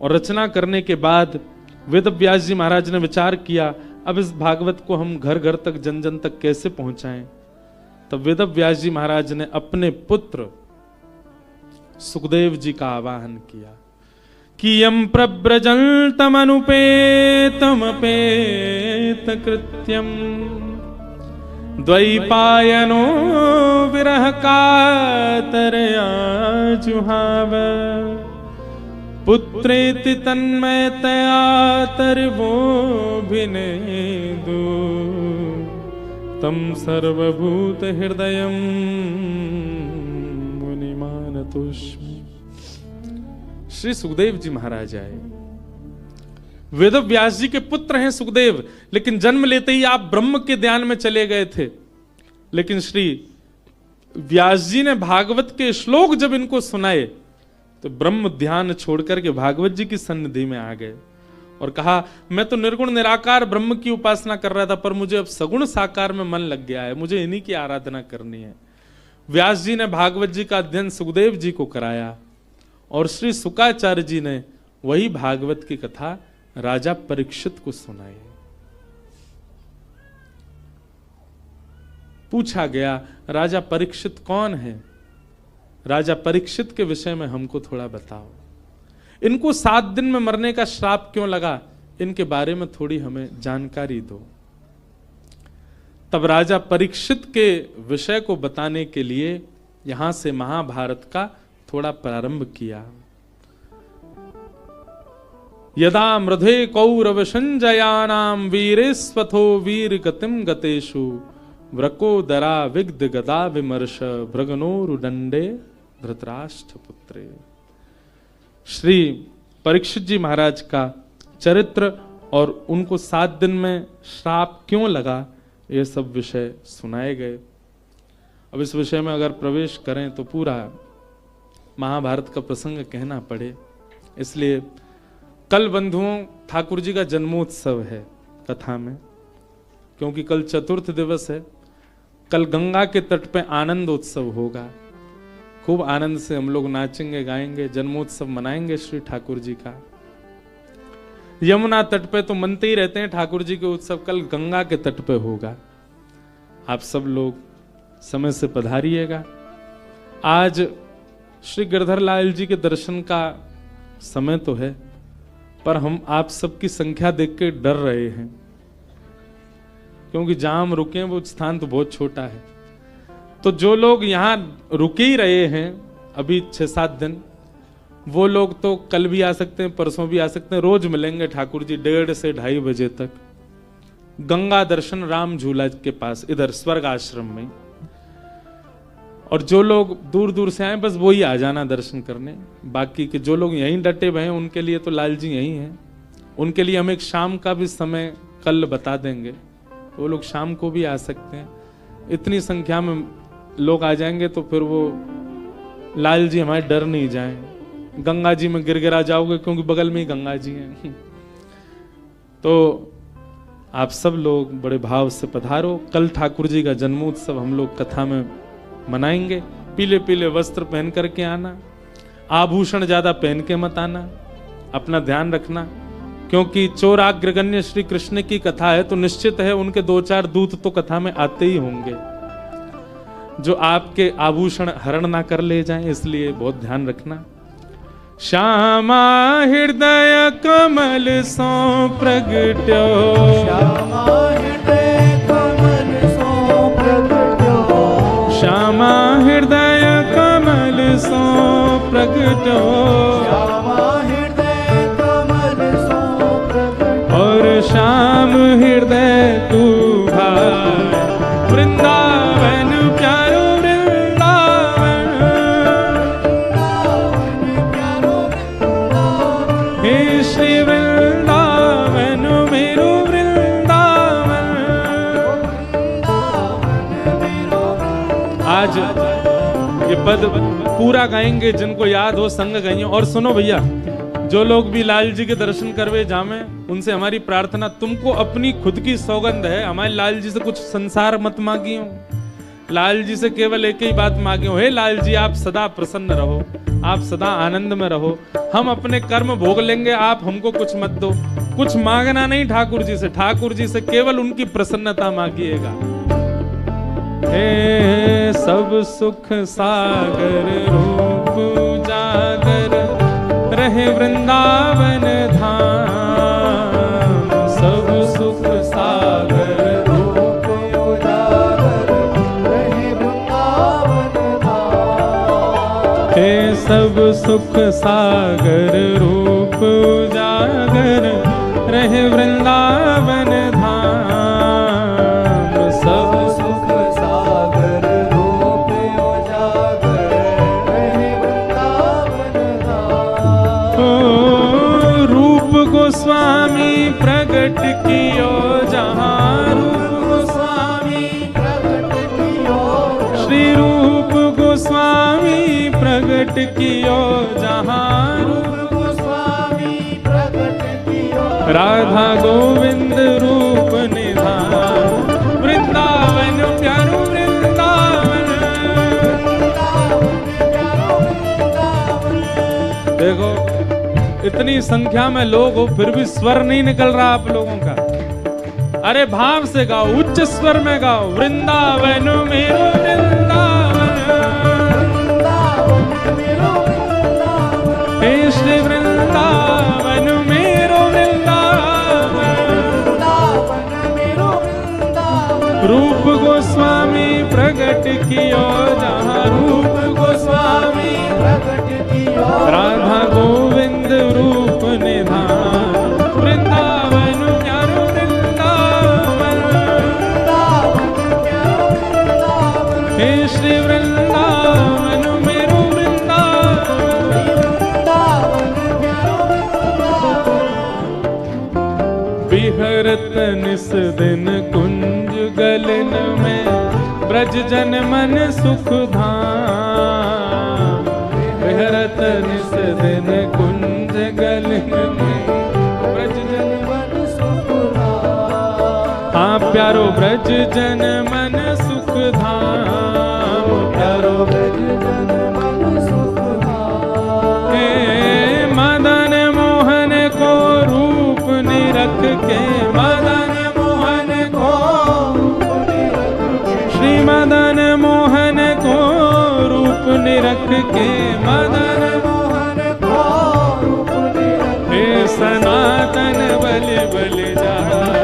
और रचना करने के बाद वेद व्यास जी महाराज ने विचार किया, अब इस भागवत को हम घर घर तक, जन जन तक कैसे पहुंचाएं। तब वेद व्यास जी महाराज ने अपने पुत्र सुखदेव जी का आवाहन किया कि यम प्रव्रजन्तमनुपेतमपेत कृत्यम द्वैपायनो विरह कातरया जुहाव पुत्रेति तन्मयतया तर्वोऽभिनेदु तम सर्वभूत हृदयं मुनिमानतोऽस्मि। श्री सुखदेव जी महाराज आए। वेद व्यास जी के पुत्र हैं सुखदेव, लेकिन जन्म लेते ही आप ब्रह्म के ध्यान में चले गए थे। लेकिन श्री व्यास जी ने भागवत के श्लोक जब इनको सुनाए तो ब्रह्म ध्यान छोड़कर के भागवत जी की सन्निधि में आ गए और कहा, मैं तो निर्गुण निराकार ब्रह्म की उपासना कर रहा था, पर मुझे अब सगुण साकार में मन लग गया है, मुझे इन्हीं की आराधना करनी है। व्यास जी ने भागवत जी का अध्ययन सुखदेव जी को कराया और श्री शुकाचार्य जी ने वही भागवत की कथा राजा परीक्षित को सुनाई। पूछा गया, राजा परीक्षित कौन है? राजा परीक्षित के विषय में हमको थोड़ा बताओ। इनको 7 दिन में मरने का श्राप क्यों लगा, इनके बारे में थोड़ी हमें जानकारी दो। तब राजा परीक्षित के विषय को बताने के लिए यहां से महाभारत का थोड़ा प्रारंभ किया। यदा मृधे कौरव संजयानाम वीरेस्वथो वीर गतिम गतेषु व्रकोदरा विग्ध गदा विमर्श भृगनोरुदंडे धृतराष्ट्र पुत्रे। श्री परीक्षित जी महाराज का चरित्र और उनको 7 दिन में श्राप क्यों लगा, ये सब विषय सुनाए गए। अब इस विषय में अगर प्रवेश करें तो पूरा महाभारत का प्रसंग कहना पड़े, इसलिए कल बंधुओं ठाकुर जी का जन्मोत्सव है कथा में, क्योंकि कल चतुर्थ दिवस है। कल गंगा के तट पे आनंद उत्सव होगा, खूब आनंद से हम लोग नाचेंगे गाएंगे, जन्मोत्सव मनाएंगे श्री ठाकुर जी का। यमुना तट पे तो मनते ही रहते हैं ठाकुर जी के उत्सव, कल गंगा के तट पे होगा। आप सब लोग समय से पधारिएगा। आज श्री गिरधर लाल जी के दर्शन का समय तो है, पर हम आप सबकी संख्या देख के डर रहे हैं, क्योंकि जहां हम रुके हैं वो स्थान तो बहुत छोटा है। तो जो लोग यहाँ रुके ही रहे हैं अभी 6-7 दिन, वो लोग तो कल भी आ सकते हैं, परसों भी आ सकते हैं। रोज मिलेंगे ठाकुर जी 1:30 से 2:30 बजे तक गंगा दर्शन राम झूला के पास, इधर स्वर्ग आश्रम में। और जो लोग दूर दूर से आए बस वही आ जाना दर्शन करने। बाकी के जो लोग यहीं डटे हुए हैं उनके लिए तो लाल जी यहीं हैं, उनके लिए हम एक शाम का भी समय कल बता देंगे, वो लोग शाम को भी आ सकते हैं। इतनी संख्या में लोग आ जाएंगे तो फिर वो लाल जी हमारे डर नहीं जाएं, गंगा जी में गिरगिरा जाओगे क्योंकि बगल में ही गंगा जी हैं। तो आप सब लोग बड़े भाव से पधारो। कल ठाकुर जी का जन्मोत्सव हम लोग कथा में मनाएंगे। पीले पीले वस्त्र पहन करके आना, आभूषण ज्यादा पहन के मत आना, अपना ध्यान रखना, क्योंकि चोराग्रगण्य श्री कृष्ण की कथा है तो निश्चित है उनके 2-4 दूत तो कथा में आते ही होंगे जो आपके आभूषण हरण ना कर ले जाएं, इसलिए बहुत ध्यान रखना। श्यामा हृदय कमल सो प्रगट्यो, श्यामा हृदय कमल सो प्रगट्यो, श्यामा हृदय कमल सो प्रगट्यो, श्यामा हृदय कमल सो प्रगट्यो, और श्याम हृदय तू भाई वृंदावन प्यारो वृंदावन, वृंदावन पद पूरा गाएंगे, जिनको याद हो संग गाइए। और सुनो भैया, जो लोग भी लाल जी के दर्शन करवे जामे, उनसे हमारी प्रार्थना, तुमको अपनी खुद की सौगंध है, हमारे लाल जी से कुछ संसार मत मांगियो, लाल जी से केवल एक ही बात मांगियो, हे लाल जी आप सदा प्रसन्न रहो, आप सदा आनंद में रहो, हम अपने कर्म भोग लेंगे, आप हमको कुछ मत दो। कुछ मांगना नहीं ठाकुर जी से, ठाकुर जी से केवल उनकी प्रसन्नता मांगिएगा। हे सब सुख सागर रूप उजागर, रहे वृंदावन धाम। सब सुख सागर रूप उजागर, रहे वृंदावन धाम। हे सब सुख सागर रूप उजागर, रहे वृंदावन धाम। सब सुख सागर रूप उजागर, रहे वृंदावन धाम। ओ रूप गोस्वामी प्रगट कियो जहाँ, रूप गोस्वामी प्रगट कियो, श्री रूप गोस्वामी प्रगट कियो जहाँ, रूप गोस्वामी प्रगट कियो, राधा गोविंद रूप निधान। वृंदावन प्यारो वृंदावन, देखो इतनी संख्या में लोग हो फिर भी स्वर नहीं निकल रहा आप लोगों का। अरे भाव से गाओ, उच्च स्वर में गाओ, वृंदावन मेरो वृंदावन, हे श्री वृंदावन मेरो वृंदावन। रूप गोस्वामी प्रगट कियो जहाँ, रूप गोस्वामी प्रगट कियो, राधा गोविंद रूप निधान। वृंदावन प्यारो वृंदावन, हे श्री वृंदावन मेरो वृंदावन। विहरत निस दिन कुंज गलन में, ब्रज जन मन सुख धाम। विहरत निस दिन कुंज गलन में, ब्रज जन मन सुख धाम। हाँ प्यारो ब्रज जन मन सुख धाम, प्यारो ब्रज जन मन सुख धाम। हे मदन मोहन को रूप निरख के, मदन मोहन को, श्री मदन मोहन को रूप निरख के, मदन मोहन को रूप निरख, हे सनातन बलि बलि जाए।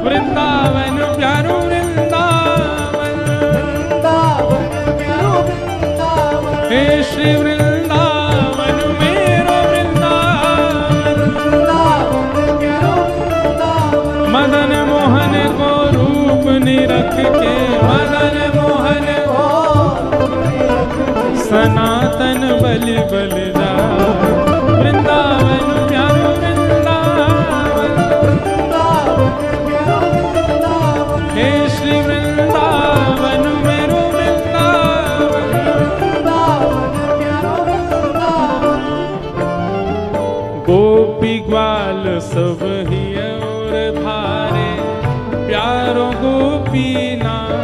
वृंदावन प्यारो वृंदावन, वृंदावन प्यारो वृंदावन, हे श्री वृंदावन मेरो वृंदावन। वृंदावन प्यारो वृंदावन, मदन मोहन को रूप निरख के, मदन मोहन को सनातन बलि बलि जाए। वृंदावन प्यारो वृंदावन, हे श्री वृंदावन मेरो वृंदावन। गोपी ग्वाल सब ही और धारे, प्यारो गोपी नाम।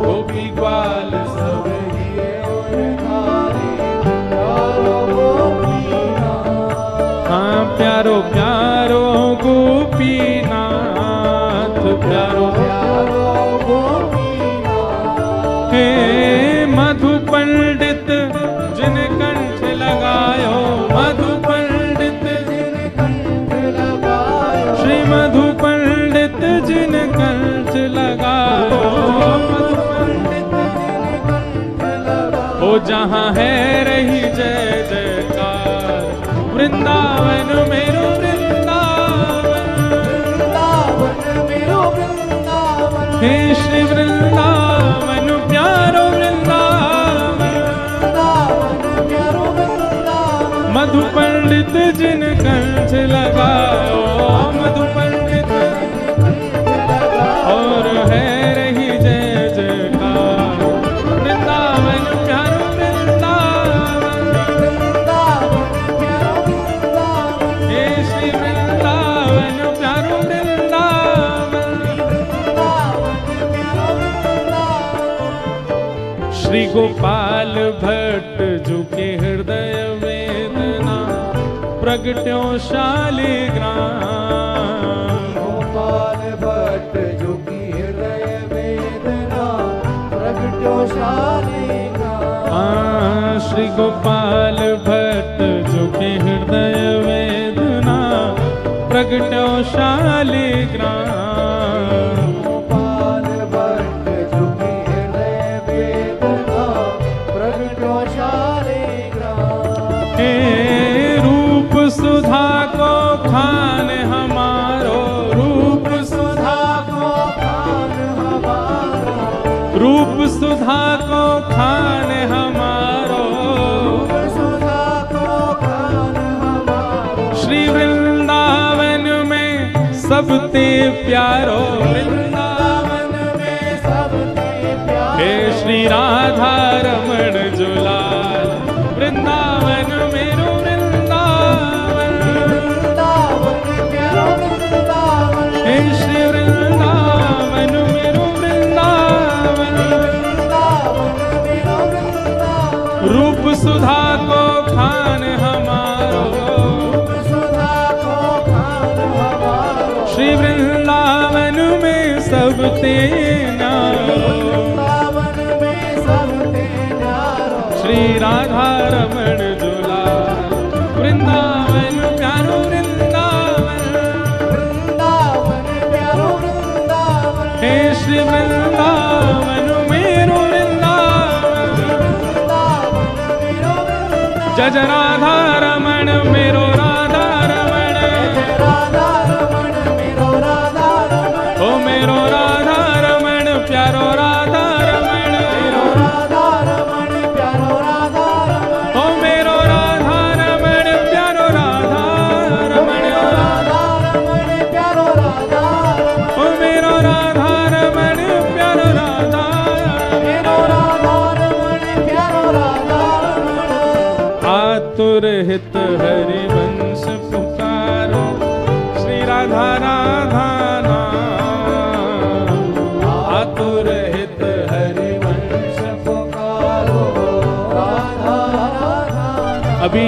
गोपी ग्वाल सब ही और धारे, प्यारो गोपी नाम। हाँ प्यारो प्यारो गोपी नाथ, प्यारो प्यारो गोपीनाथ। हे मधु पंडित जिन कंठ लगायो, मधु पंडित जिन कंठ लगायो, श्री मधु पंडित जिन कंठ लगायो। मधु पंडित जिन कंठ लगायो, ओ जहाँ है रही जय जयकार। वृंदावन मेरो वृंदावन, वृंदावन मेरो वृंदावन, हे श्री वृंदावन प्यारो वृंदावन। वृंदावन प्यारो वृंदावन, मधु पंडित जिन कंठ लगायो, मधु पंडित और है रही जय जयकार। वृंदावन गोपाल भट्ट जो के हृदय वेदना प्रगट्यो शालिग्राम। गोपाल भट्ट जो की हृदय वेदना प्रगट्यो शालिग्राम। श्री गोपाल भट्ट जो के हृदय वेदना प्रगट्यो शालिग्राम। गोपाल भट्ट जो की हृदय वेदना प्रगट्यो शालिग्राम। हे रूप सुधा को खान हमारो, रूप सुधा को खान हमारो, रूप सुधा को खान हमारो, रूप सुधा को खान हमारो। श्री वृंदावन में सबते प्यारो, वृंदावन में सबते प्यारो। हे श्री राधा रमण जुलाल वृंदावन मेरो वृंदावन। वृंदावन प्यारो वृंदावन। हे श्री वृंदावन मेरो वृंदावन। वृंदावन मेरो वृंदावन। रूप सुधा को खान हमारो, रूप सुधा को खान हमारो। श्री वृंदावन में सबते न्यारो, वृंदावन में सबते न्यारो। श्री राधा रमण जुलाल वृंदावन प्यारो वृंदावन। वृंदावन प्यारो वृंदावन। हे श्री वृंदावन मेरो वृंदावन। वृंदावन मेरो वृंदावन। जय जय राधा रमण मेरो राधा रमण। राधा रमण मेरो राधा रमण। ओ मेरो राधा रमण प्यारो राधा रमण। मेरो राधा रमण प्यारो राधा रमण। ओ मेरो राधा रमण प्यारो राधा रमण। राधा रमण प्यारो राधा रमण। ओ मेरो राधा रमण प्यारो राधा। मेरो राधा रमण प्यारो राधा रमण। आतुर हित हरिवंश पुकारो, श्री राधा राधा नाम। आतुर हित हरिवंश पुकारो राधा राधा। अभी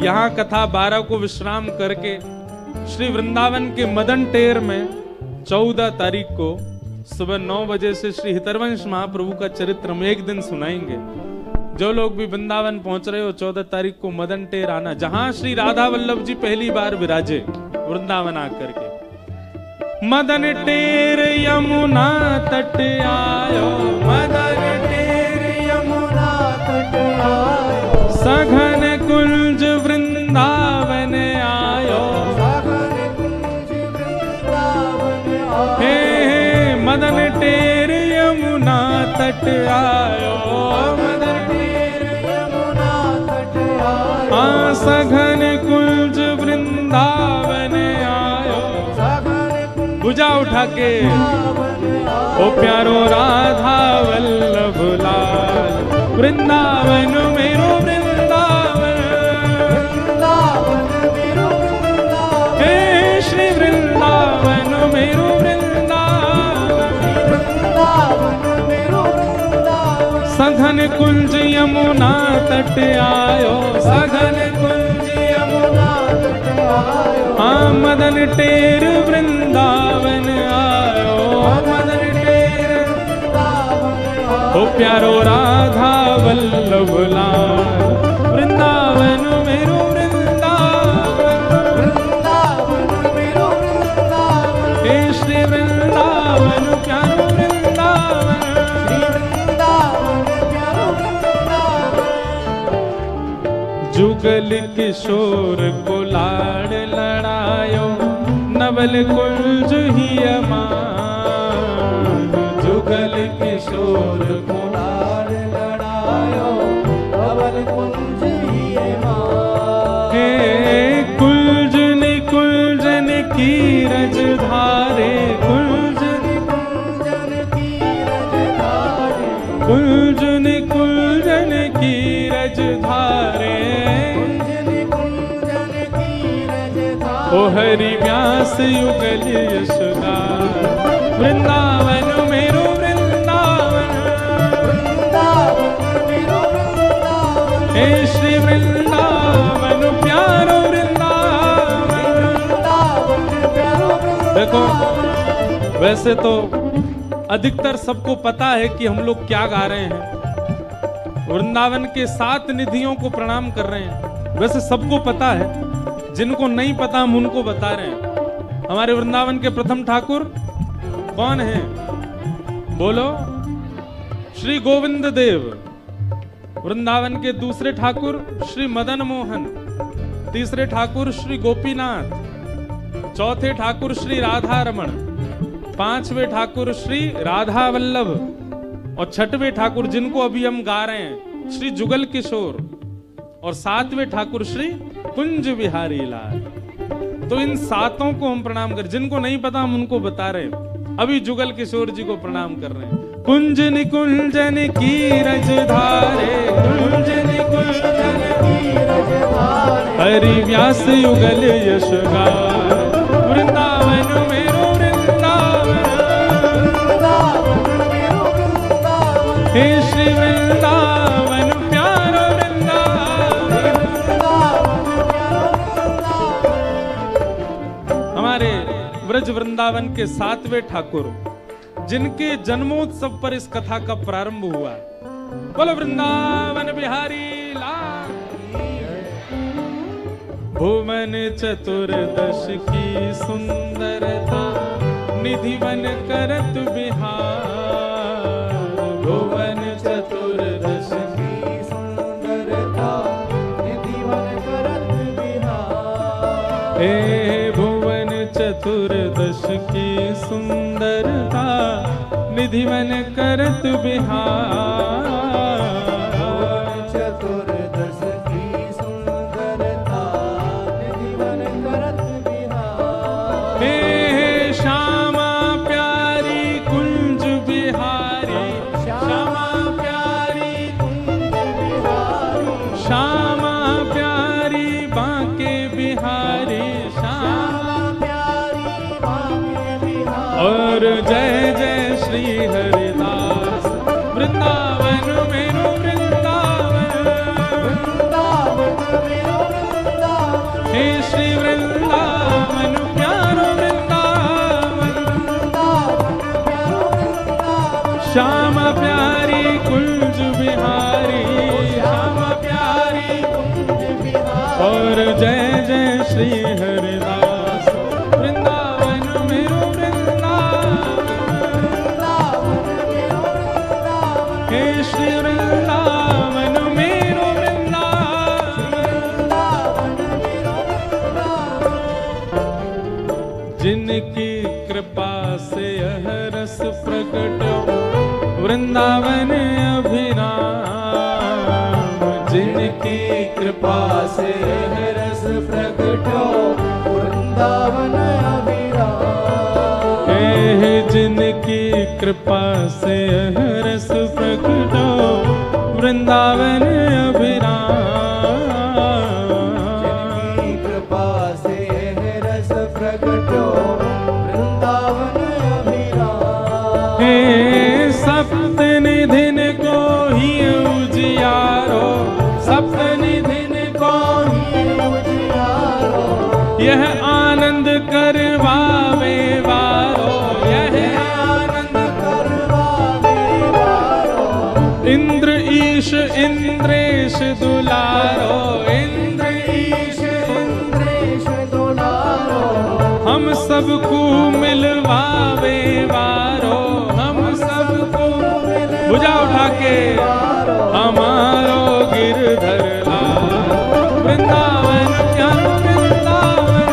यहाँ कथा 12 को विश्राम करके श्री वृंदावन के मदन टेर में 14 तारीख को सुबह 9 बजे से श्री हितरवंश महाप्रभु का चरित्र हम एक दिन सुनाएंगे। जो लोग भी वृंदावन पहुंच रहे हो 14 तारीख को मदन टेर आना, जहां श्री राधा वल्लभ जी पहली बार विराजे वृंदावन आकर के। मदन टेर यमुना तट आयो, मदन टेर यमुना तट आयो। सघन कुंज वृंदावन आयो। सघन कुंज वृंदावन आयो। हे मदन टेर यमुना तट आयो, मदन टेर यमुना तट आयो। सघन कुंज वृंदावन आयो। सघन कुंज भुजा उठा के वृंदावन आयो। ओ प्यारो राधा वल्लभ लाल वृंदावन मेरो वृंदावन। वृंदावन मेरो वृंदावन। हे श्री वृंदावन मेरो वृंदावन। वृंदावन मेरो वृंदावन। सघन कुंज यमुना तट आयो, सघन कुंज यमुना तट आयो। मदन टेर वृंदावन आयो, मदन टेर वृंदावन आयो। ओ प्यारो राधा वल्लभ लाल वृंदावन मेरो वृंदावन। वृंदावन मेरो वृंदावन। हे श्री वृंदावन प्यारो वृंदावन। श्री वृंदावन प्यारो वृंदावन। जुगल किशोर को लाड़ लड़ायो, नवल कुंज ही अमान। जुगल किशोर को लाड़ लड़ायो। नवल कुंज ही मान। हे कुंजन कुंजन की रज धारे, कुंजन कुंजन की रज धारे। कुंजन कुंजन की रज धारे। कुंजन कुंजन की रज धारे। ओ हरि व्यास युगल यशोदा वृंदावन मेरो वृंदावन। वृंदावन हे श्री वृंदावन प्यारो वृंदावन। देखो वैसे तो अधिकतर सबको पता है कि हम लोग क्या गा रहे हैं, वृंदावन के 7 निधियों को प्रणाम कर रहे हैं, वैसे सबको पता है। जिनको नहीं पता हम उनको बता रहे हैं। हमारे वृंदावन के प्रथम ठाकुर कौन है? बोलो, श्री गोविंद देव। वृंदावन के दूसरे ठाकुर श्री मदन मोहन, तीसरे ठाकुर श्री गोपीनाथ, चौथे ठाकुर श्री राधा रमण, पांचवें ठाकुर श्री राधा वल्लभ और छठवें ठाकुर जिनको अभी हम गा रहे हैं श्री जुगल किशोर और 7वें ठाकुर श्री कुंज बिहारी लाल। तो इन 7 को हम प्रणाम कर, जिनको नहीं पता हम उनको बता रहे हैं। अभी जुगल किशोर जी को प्रणाम कर रहे हैं। कुंज निकुंजन की रजधारे, कुंज निकुंजन की रजधारे, हरि व्यास युगल यश गाए। वृंदावन मेरो वृंदावन, हे श्री वृंदावन प्यारो वृंदावन। हमारे ब्रज वृंदावन के 7वें ठाकुर जिनके जन्मोत्सव पर इस कथा का प्रारंभ हुआ, बोलो वृंदावन बिहारी लाल। भुवन चतुर्दश की सुंदरता, निधिवन करत बिहार। भुवन चतुर्दश की सुंदरता, निधिवन करत बिहार। हे भुवन चतुर्दश की सुंदरता, निधिवन करत बिहार। चतुर्दश की सुंदरता, निधिवन करत बिहार। हे श्यामा प्यारी कुंज बिहारी, श्यामा प्यारी कुंज बिहारी, श्यामा प्यारी बांके बिहारी, श्यामा प्यारी बांके बिहारी। और जय जय श्री हरिदास, वृंदावन मेरो वृंदावन, वृंदावन मेरो वृंदावन। हे श्री वृंदावन प्यारो वृंदावन, वृंदावन प्यारो वृंदावन। श्यामा प्यारी कुंज बिहारी, श्यामा प्यारी कुंज बिहारी। और जय जय श्री हरिदास, वृंदावन मेरो वृंदावन, वृंदावन मेरो वृंदावन। हे श्री वृंदावन मेरो वृंदावन, वृंदावन मेरो वृंदावन। जिनकी कृपा से यह रस प्रकट वृंदावन अभिराम। जिनकी कृपा से यह रस प्रकट वृंदावन अभिराम। हे जिनकी कृपा से यह रस प्रकट वृंदावन अभिराम। जिनकी कृपा से यह रस प्रकट वृंदावन अभिराम। हे सप्त निधिन को ही उजियारो, सप्त निधिन को ही उजियारो। यह आनंद करवावे वारो, यह आनंद करवावे वारो। इंद्र ईश इंद्रेश दुलारो, इंद्र ईश इंद्रेश दुलारो। हम सबको मिलवावे वारो, हम सबको भुजा उठा के हमारो गिरधर लाल। वृंदावन प्यारो वृंदावन,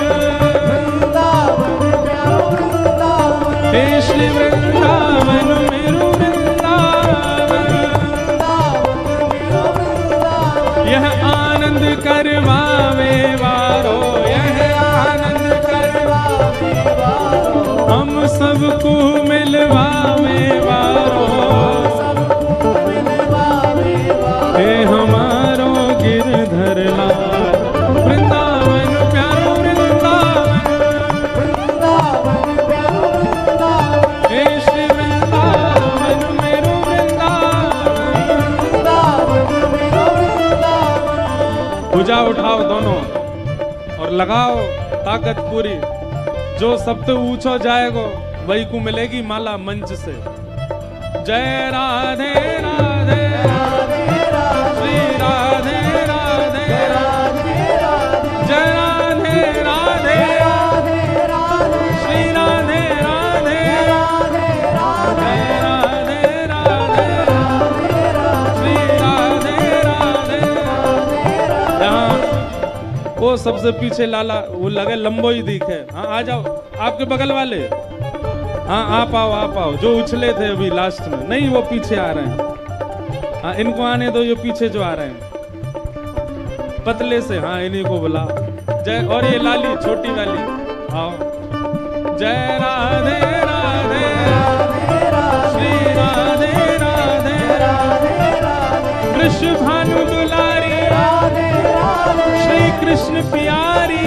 वृंदावन प्यारो वृंदावन। हे श्री वृंदावन मेरो वृंदावन, वृंदावन मेरो वृंदावन। यह आनंद करवावे वारो, यह आनंद करवावे वारो। हम सबको मिलवावे वारो, हे हमारो गिरधर लाल। वृंदावन प्यारो वृंदावन, वृंदावन प्यारो वृंदावन। हे श्री वृंदावन मेरो वृंदावन, वृंदावन मेरो वृंदावन। लगाओ ताकत पूरी, जो सबसे ऊंचो जाएगो वही को मिलेगी माला मंच से। जय राधे राधे श्री राधे राधे, जय राधे राधे श्री राधे राधे, जय राधे राधे श्री राधे राधे। यहाँ वो सबसे पीछे लाला वो लगे लंबो ही दिखे। हाँ आ जाओ आपके बगल वाले, हाँ आप आओ, जो उछले थे अभी लास्ट में, नहीं वो पीछे आ रहे हैं। हाँ इनको आने दो, ये पीछे जो आ रहे हैं पतले से, हाँ इन्हीं को बुला। जय, और ये लाली छोटी वाली आओ। जय राधे राधे श्री राधे राधे, कृष्ण भानु दुलारी श्री कृष्ण प्यारी,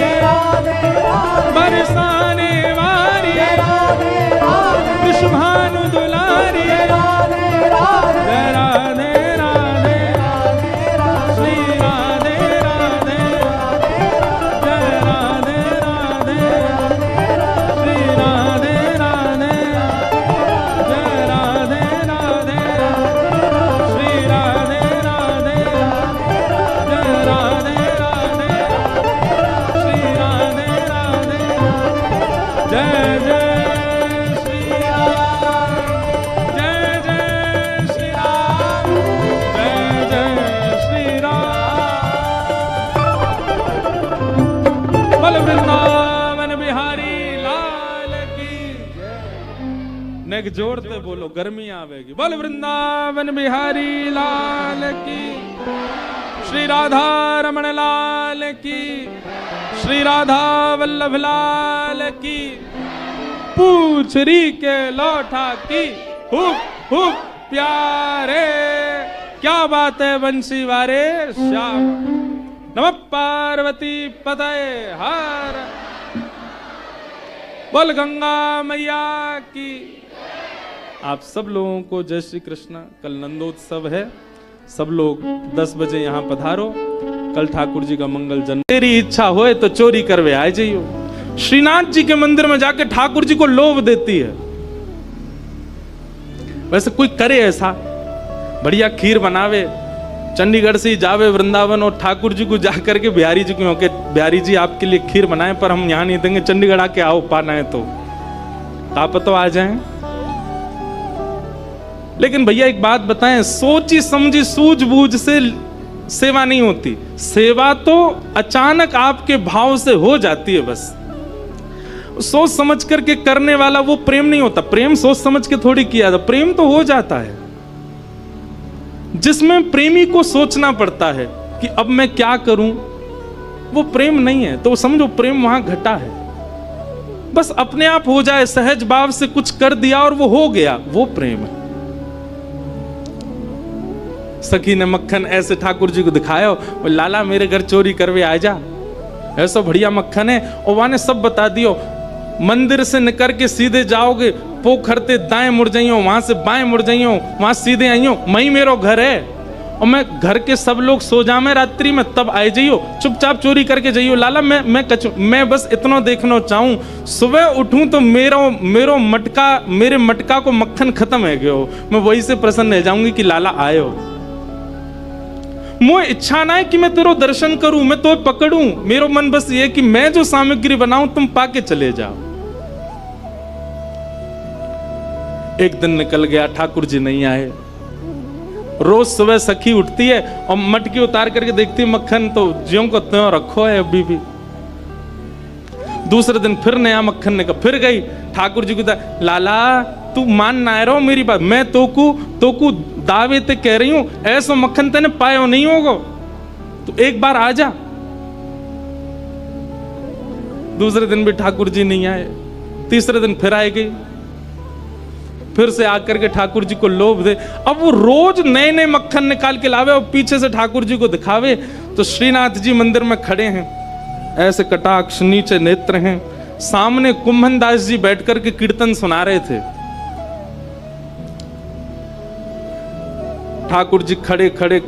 बरसाने वारी कृष्ण भानु दुलारी, जय राधे राधे श्री राधे राधे, जय राधे राधे श्री राधे राधे, जय राधे राधे श्री राधे राधे, जय राधे राधे श्री राधे राधे, जय जय वृंदावन बिहारी लाल की। नेक जोड़ते बोलो गर्मी आवेगी। बोल वृंदावन बिहारी लाल की, श्री राधा रमण लाल की, श्री राधा वल्लभ लाल की, पूछरी के लौटा की हुप हुप प्यारे। क्या बात है बंसी वारे श्याम। नमः पार्वती पतये हर। बोल गंगा मैया की। आप सब लोगों को जय श्री कृष्ण। कल नंदोत्सव है, सब लोग 10 बजे यहाँ पधारो। कल ठाकुर जी का मंगल जन्म। तेरी इच्छा होए तो चोरी करवे आ जाइयो। श्रीनाथ जी के मंदिर में जाके ठाकुर जी को लोभ देती है। वैसे कोई करे ऐसा, बढ़िया खीर बनावे, चंडीगढ़ से ही जावे वृंदावन और ठाकुर जी को जाकर के बिहारी जी को, बिहारी जी आपके लिए खीर बनाए पर हम यहाँ नहीं देंगे, चंडीगढ़ आके आओ, पाना है तो आप तो आ जाएं। लेकिन भैया एक बात बताएं, सोची समझी सूझबूझ से सेवा नहीं होती। सेवा तो अचानक आपके भाव से हो जाती है। बस सोच समझ करके करने वाला वो प्रेम नहीं होता। प्रेम सोच समझ के थोड़ी किया था, प्रेम तो हो जाता है। जिसमें प्रेमी को सोचना पड़ता है कि अब मैं क्या करूं, वो प्रेम नहीं है। तो समझो प्रेम वहां घटा है। बस अपने आप हो जाए, सहज भाव से कुछ कर दिया और वो हो गया, वो प्रेम है। सखी ने मक्खन ऐसे ठाकुर जी को दिखाया, लाला मेरे घर चोरी करवे आ जा, ऐसा बढ़िया मक्खन है। और वहां ने सब बता दियो, मंदिर से निकल के सीधे जाओगे, पोखरते दाएं मुड़ जाइयो, वहां से बाएं मुड़ जाइयो, वहां सीधे आइयो, मई मेरो घर है। और मैं घर के सब लोग सो जामे रात्रि में, तब आए जाइयो, चुपचाप चोरी करके जाइयो। लाला मैं बस इतना देखना चाहूं, सुबह उठूं तो मेरे मटका को मक्खन खत्म है गयो, मैं वही से प्रसन्न रह जाऊंगी कि लाला आयो। मुझे इच्छा ना है कि मैं तेरो दर्शन करूं, मैं तो पकड़ूं। मेरा मन बस ये कि मैं जो सामग्री बनाऊं तुम पाके चले जाओ। एक दिन निकल गया, ठाकुर जी नहीं आए। रोज सुबह सखी उठती है और मटकी उतार करके देखती है मक्खन तो ज्यों को त्यों रखो है अभी भी। दूसरे दिन फिर नया मक्खन निकल, फिर गई ठाकुर जी को, लाला तू मान ना रहो मेरी बात, मैं तोकू दावे ते कह रही हूं, ऐसा मक्खन तेने पायो नहीं होगा, तो एक बार आ जा। दूसरे दिन भी ठाकुर जी नहीं आए, तीसरे दिन फिर आए गई, फिर से आकर के ठाकुर जी को लोभ दे। अब वो रोज नए नए मक्खन निकाल के लावे और पीछे से ठाकुर जी को दिखावे। तो श्रीनाथ जी मंदिर में खड़े हैं, ऐसे कटाक्ष, नीचे नेत्र हैं, सामने कुंभन दास जी बैठ करके कीर्तन सुना रहे थे। ठाकुर जी खड़े ठाकुर